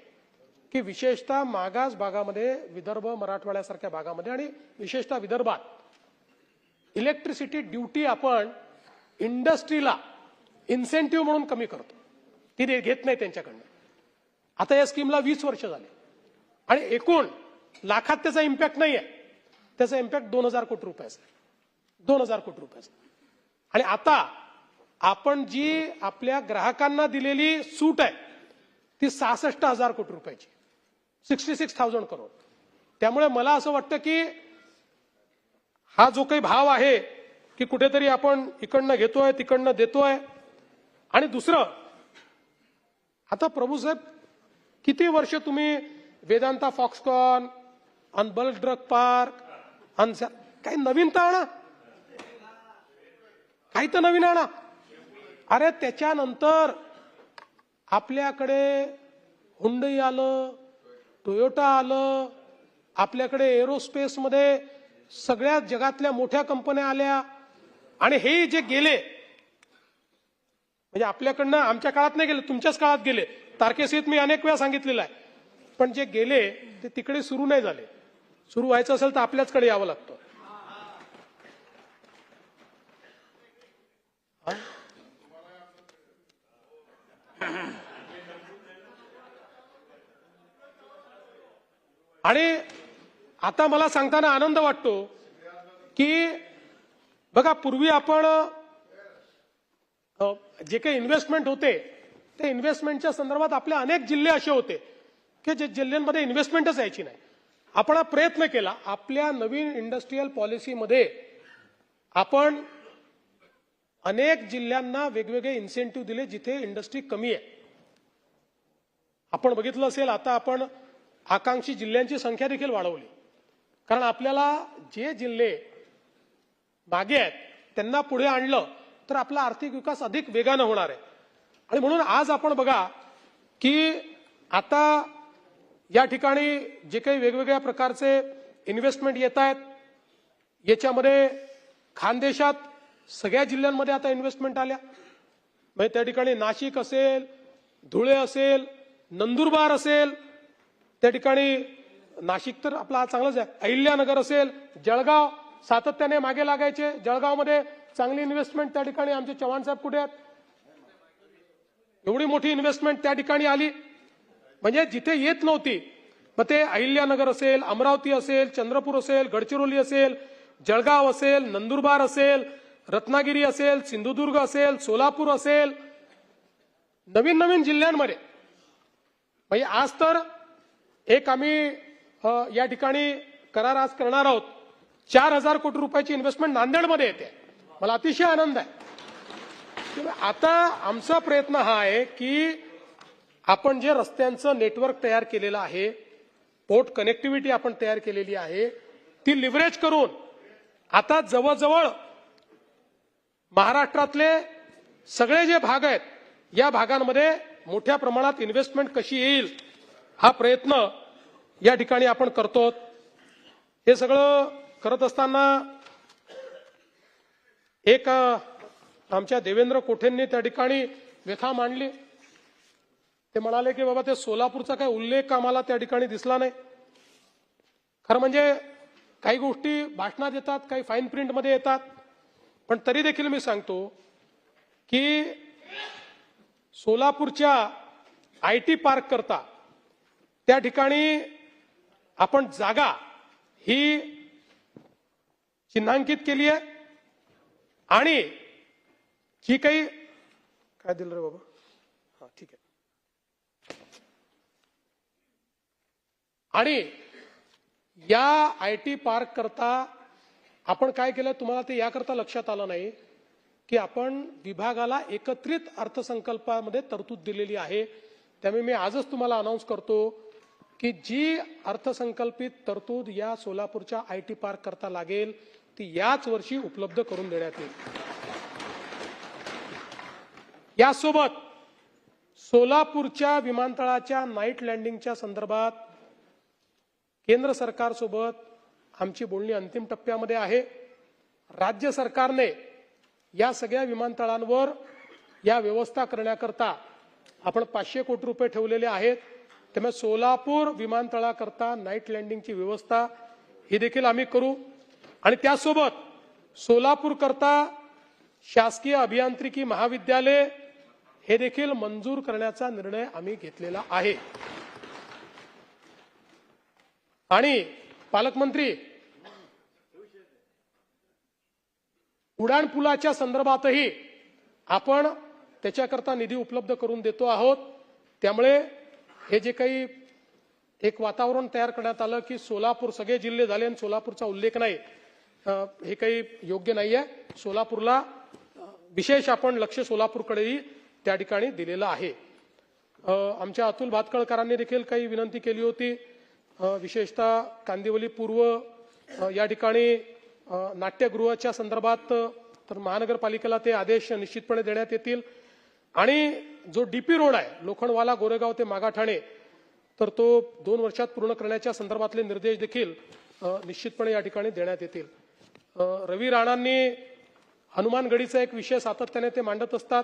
की विशेषतः मागास भागामध्ये, विदर्भ मराठवाड्यासारख्या भागामध्ये आणि विशेषतः विदर्भात इलेक्ट्रिसिटी ड्युटी आपण इंडस्ट्रीला इन्सेंटिव्ह म्हणून कमी करतो, ती घेत नाही त्यांच्याकडनं. आता या स्कीमला 20 वर्ष झाले आणि एकूण लाखात त्याचा इम्पॅक्ट नाही आहे. त्याचा इम्पॅक्ट 2,000 कोटी रुपयाचा आहे. 2,000 कोटी रुपयाचा. आणि आता आपण जी आपल्या ग्राहकांना दिलेली सूट आहे ती 66,000 कोटी रुपयाची, 66,000 करोड. त्यामुळे मला असं वाटतं की हा जो काही भाव आहे की कुठेतरी आपण इकडनं घेतोय तिकडनं देतोय. आणि दुसरं, आता प्रभू साहेब किती वर्ष तुम्ही वेदांता फॉक्सकॉन आणि बल्क ड्रग पार्क आणि काही नवीन तर आणा, काही तर नवीन आणा. अरे त्याच्यानंतर आपल्याकडे हुंडई आलं, टोयोटा आलं, आपल्याकडे एरोस्पेसमध्ये सगळ्या जगातल्या मोठ्या कंपन्या आल्या. आणि हे जे गेले, म्हणजे आपल्याकडनं आमच्या काळात नाही गेले, तुमच्याच काळात गेले. तारखेसहित मी अनेक वेळा सांगितलेलं आहे. पण जे गेले ते तिकडे सुरू नाही झाले. सुरू व्हायचं असेल तर आपल्याचकडे यावं लागतं. आणि आता मला सांगताना आनंद वाटतो की बघा, पूर्वी आपण जे काही इन्व्हेस्टमेंट होते ते इन्व्हेस्टमेंटच्या संदर्भात आपले अनेक जिल्हे असे होते की जे जिल्ह्यांमध्ये इन्व्हेस्टमेंटच यायची नाही. आपण हा प्रयत्न केला. आपल्या नवीन इंडस्ट्रियल पॉलिसीमध्ये आपण अनेक जिल्ह्यांना वेगवेगळे इन्सेंटिव्ह दिले जिथे इंडस्ट्री कमी आहे. आपण बघितलं असेल, आता आपण आकांक्षी जिल्ह्यांची संख्या देखील वाढवली. कारण आपल्याला जे जिल्हे मागे आहेत त्यांना पुढे आणलं तर आपला आर्थिक विकास अधिक वेगानं होणार आहे. आणि म्हणून आज आपण बघा की आता या ठिकाणी जे काही वेगवेगळ्या प्रकारचे इन्व्हेस्टमेंट येत आहेत, याच्यामध्ये खानदेशात सगळ्या जिल्ह्यांमध्ये आता इन्व्हेस्टमेंट आल्या. म्हणजे त्या ठिकाणी नाशिक असेल, धुळे असेल, नंदुरबार असेल, त्या ठिकाणी नाशिक तर आपला चांगलंच आहे, अहिल्यानगर असेल, जळगाव सातत्याने मागे लागायचे. जळगावमध्ये चांगली इन्व्हेस्टमेंट त्या ठिकाणी आमचे चव्हाण साहेब कुठे आहेत, एवढी मोठी इन्व्हेस्टमेंट त्या ठिकाणी आली. म्हणजे जिथे येत नव्हती, मग ते अहिल्यानगर असेल, अमरावती असेल, चंद्रपूर असेल, गडचिरोली असेल, जळगाव असेल, नंदुरबार असेल, रत्नागिरी असेल, सिंधुदुर्ग असेल, सोलापूर असेल, नवीन नवीन जिल्ह्यांमध्ये. म्हणजे आज तर एक आम्ही या ठिकाणी करार आज करणार आहोत, 4,000 कोटी रुपयाची इन्व्हेस्टमेंट नांदेडमध्ये येते. मला अतिशय आनंद आहे. आता आमचा प्रयत्न हा आहे की आपण जे रस्त्यांचं नेटवर्क तयार केलेलं आहे, पोर्ट कनेक्टिव्हिटी आपण तयार केलेली आहे, ती लिव्हरेज करून आता जवळजवळ महाराष्ट्रातले सगळे जे भाग आहेत या भागांमध्ये मोठ्या प्रमाणात इन्व्हेस्टमेंट कशी येईल हा प्रयत्न या ठिकाणी आपण करतो. हे सगळं करत असताना एक आमच्या देवेंद्र कोठेंनी त्या ठिकाणी व्यथा मांडली. ते म्हणाले की बाबा ते सोलापूरचा काही उल्लेख आम्हाला त्या ठिकाणी दिसला नाही. खरं म्हणजे काही गोष्टी भाषणात येतात, काही फाईन प्रिंटमध्ये येतात, पण तरी देखील मी सांगतो की सोलापूरच्या IT पार्क करता त्या ठिकाणी आपण जागा ही चिन्हांकित केली आहे. आणि जी काही काय दिलं रे बाबा, हा ठीक आहे. आणि या IT पार्क करता आपण काय केलं, तुम्हाला ते याकरता लक्षात आलं नाही की आपण विभागाला एकत्रित अर्थसंकल्पामध्ये तरतूद दिलेली आहे. त्यामुळे मी आजच तुम्हाला अनाउन्स करतो की जी अर्थसंकल्पित तरतूद या सोलापूरच्या IT पार्क करता लागेल ती याच वर्षी उपलब्ध करून देण्यात येईल. यासोबत सोलापूरच्या विमानतळाच्या नाईट लँडिंगच्या संदर्भात केंद्र सरकारसोबत आमची बोलणी अंतिम टप्प्यामध्ये आहे. राज्य सरकारने या सगळ्या विमानतळांवर या व्यवस्था करण्याकरता आपण 500 कोटी रुपये ठेवलेले आहेत. त्यामुळे सोलापूर विमानतळाकरता नाईट लँडिंगची व्यवस्था ही देखील आम्ही करू. आणि त्यासोबत सोलापूर करता शासकीय अभियांत्रिकी महाविद्यालय हे देखील मंजूर करण्याचा निर्णय आम्ही घेतलेला आहे. आणि पालकमंत्री, उडान पुलाच्या संदर्भातही आपण त्याच्याकरता निधी उपलब्ध करून देतो आहोत. त्यामुळे हे जे काही एक वातावरण तयार करण्यात आलं की सोलापूर सगळे जिल्हे झाले आणि सोलापूरचा उल्लेख नाही, हे काही योग्य नाहीये. सोलापूरला विशेष आपण लक्ष सोलापूरकडेही त्या ठिकाणी दिलेलं आहे. आमच्या अतुल भातखळकरांनी देखील काही विनंती केली होती, विशेषतः कांदिवली पूर्व या ठिकाणी नाट्यगृहाच्या संदर्भात तर महानगरपालिकेला ते आदेश निश्चितपणे देण्यात येतील. आणि जो DP रोड आहे लोखंडवाला गोरेगाव ते मागाठाणे, तर तो 2 वर्षात पूर्ण करण्याच्या संदर्भातले निर्देश देखील निश्चितपणे या ठिकाणी देण्यात येतील. रवी राणांनी हनुमानगडीचा एक विषय सातत्याने ते मांडत असतात.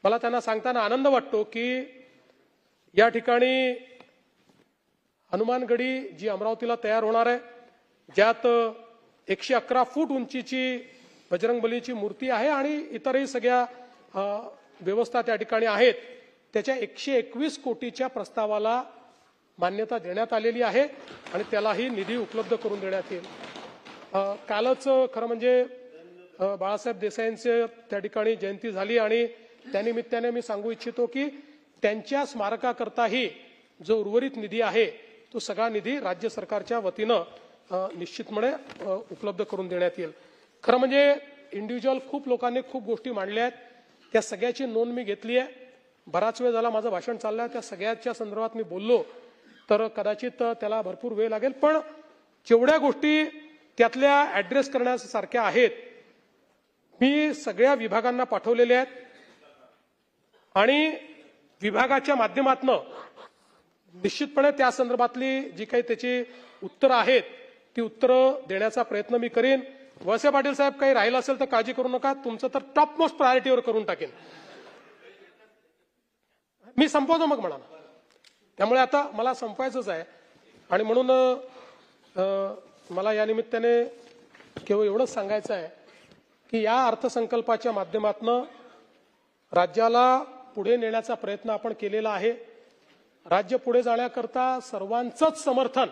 मला त्यांना सांगताना आनंद वाटतो की या ठिकाणी हनुमानगडी जी अमरावतीला तयार होणार आहे, ज्यात 111 फूट उंचीची बजरंगबलीची मूर्ती आहे आणि इतरही सगळ्या व्यवस्था त्या ठिकाणी आहेत, त्याच्या 121 कोटीच्या प्रस्तावाला मान्यता देण्यात आलेली आहे आणि त्यालाही निधी उपलब्ध करून देण्यात येईल. कालच खरं म्हणजे बाळासाहेब देसाईंचे त्या ठिकाणी जयंती झाली आणि त्यानिमित्ताने मी सांगू इच्छितो की त्यांच्या स्मारकाकरताही जो उर्वरित निधी आहे तो सगळा निधी राज्य सरकारच्या वतीनं निश्चितपणे उपलब्ध करून देण्यात येईल. खरं म्हणजे इंडिव्हिज्युअल खूप लोकांनी खूप गोष्टी मांडल्या आहेत, त्या सगळ्याची नोंद मी घेतली आहे. बराच वेळ झाला माझं भाषण चाललंय, त्या सगळ्याच्या संदर्भात मी बोललो तर कदाचित त्याला भरपूर वेळ लागेल, पण जेवढ्या गोष्टी त्यातल्या ऍड्रेस करण्यासारख्या आहेत मी सगळ्या विभागांना पाठवलेले आहेत आणि विभागाच्या माध्यमातून निश्चितपणे त्या संदर्भातली जी काही त्याची उत्तरं आहेत ती उत्तरं देण्याचा प्रयत्न मी करेन. वळसे पाटील साहेब, काही राहिलं असेल तर काळजी करू नका, तुमचं तर टॉप मोस्ट प्रायोरिटीवर करून टाकेन. मी संपवतो मग म्हणा. त्यामुळे आता मला संपवायचंच आहे आणि म्हणून मला या निमित्ताने केवळ एवढंच सांगायचं आहे की या अर्थसंकल्पाच्या माध्यमातून राज्याला पुढे नेण्याचा प्रयत्न आपण केलेला आहे. राज्य पुढे जाण्याकरता सर्वांचंच समर्थन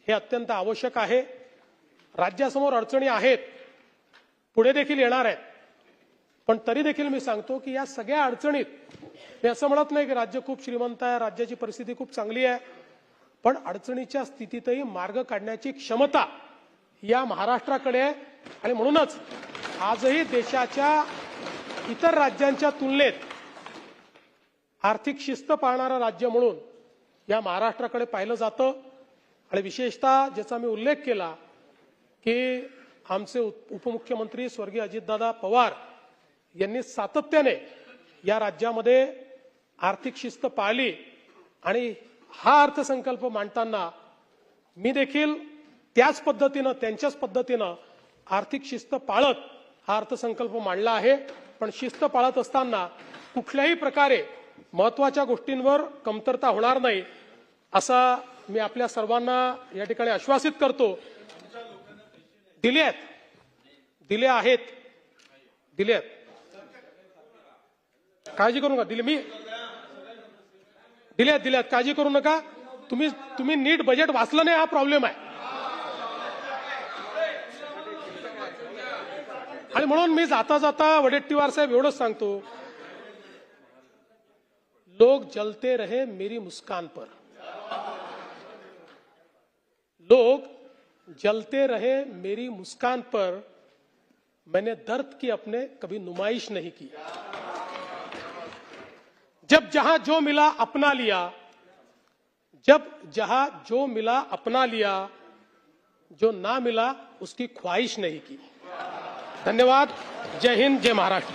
हे अत्यंत आवश्यक आहे. राज्यासमोर अडचणी आहेत, पुढे देखील येणार आहेत, पण तरी देखील मी सांगतो की या सगळ्या अडचणीत मी असं म्हणत नाही की राज्य खूप श्रीमंत आहे, राज्याची परिस्थिती खूप चांगली आहे, पण अडचणीच्या स्थितीतही मार्ग काढण्याची क्षमता या महाराष्ट्राकडे आहे. आणि म्हणूनच आजही देशाच्या इतर राज्यांच्या तुलनेत आर्थिक शिस्त पाळणारं राज्य म्हणून या महाराष्ट्राकडे पाहिलं जातं. आणि विशेषतः ज्याचा मी उल्लेख केला की आमचे उपमुख्यमंत्री स्वर्गीय अजितदादा पवार यांनी सातत्याने या राज्यामध्ये आर्थिक शिस्त पाळली आणि हा अर्थसंकल्प मांडताना मी देखील त्याच पद्धतीनं, त्यांच्याच पद्धतीनं आर्थिक शिस्त पाळत हा अर्थसंकल्प मांडला आहे. पण शिस्त पाळत असताना कुठल्याही प्रकारे महत्त्वाच्या गोष्टींवर कमतरता होणार नाही असा मी आपल्या सर्वांना या ठिकाणी आश्वासित करतो. दिले आहेत, काळजी करू नका. दिले आहेत, काळजी करू नका. तुम्ही नीट बजेट वाचलं नाही, हा प्रॉब्लेम आहे. आणि म्हणून मी जाता जाता वडेट्टीवार साहेब एवढंच सांगतो, लोग जलते रहे मेरी मुस्कान पर, लोग जलते रहे मेरी मुस्कान पर, मैंने दर्द की अपने कभी नुमाइश नहीं की. जब जहां जो मिला अपना लिया, जब जहां जो मिला अपना लिया, जो ना मिला उसकी ख्वाहिश नहीं की. धन्यवाद. जय हिंद, जय महाराष्ट्र.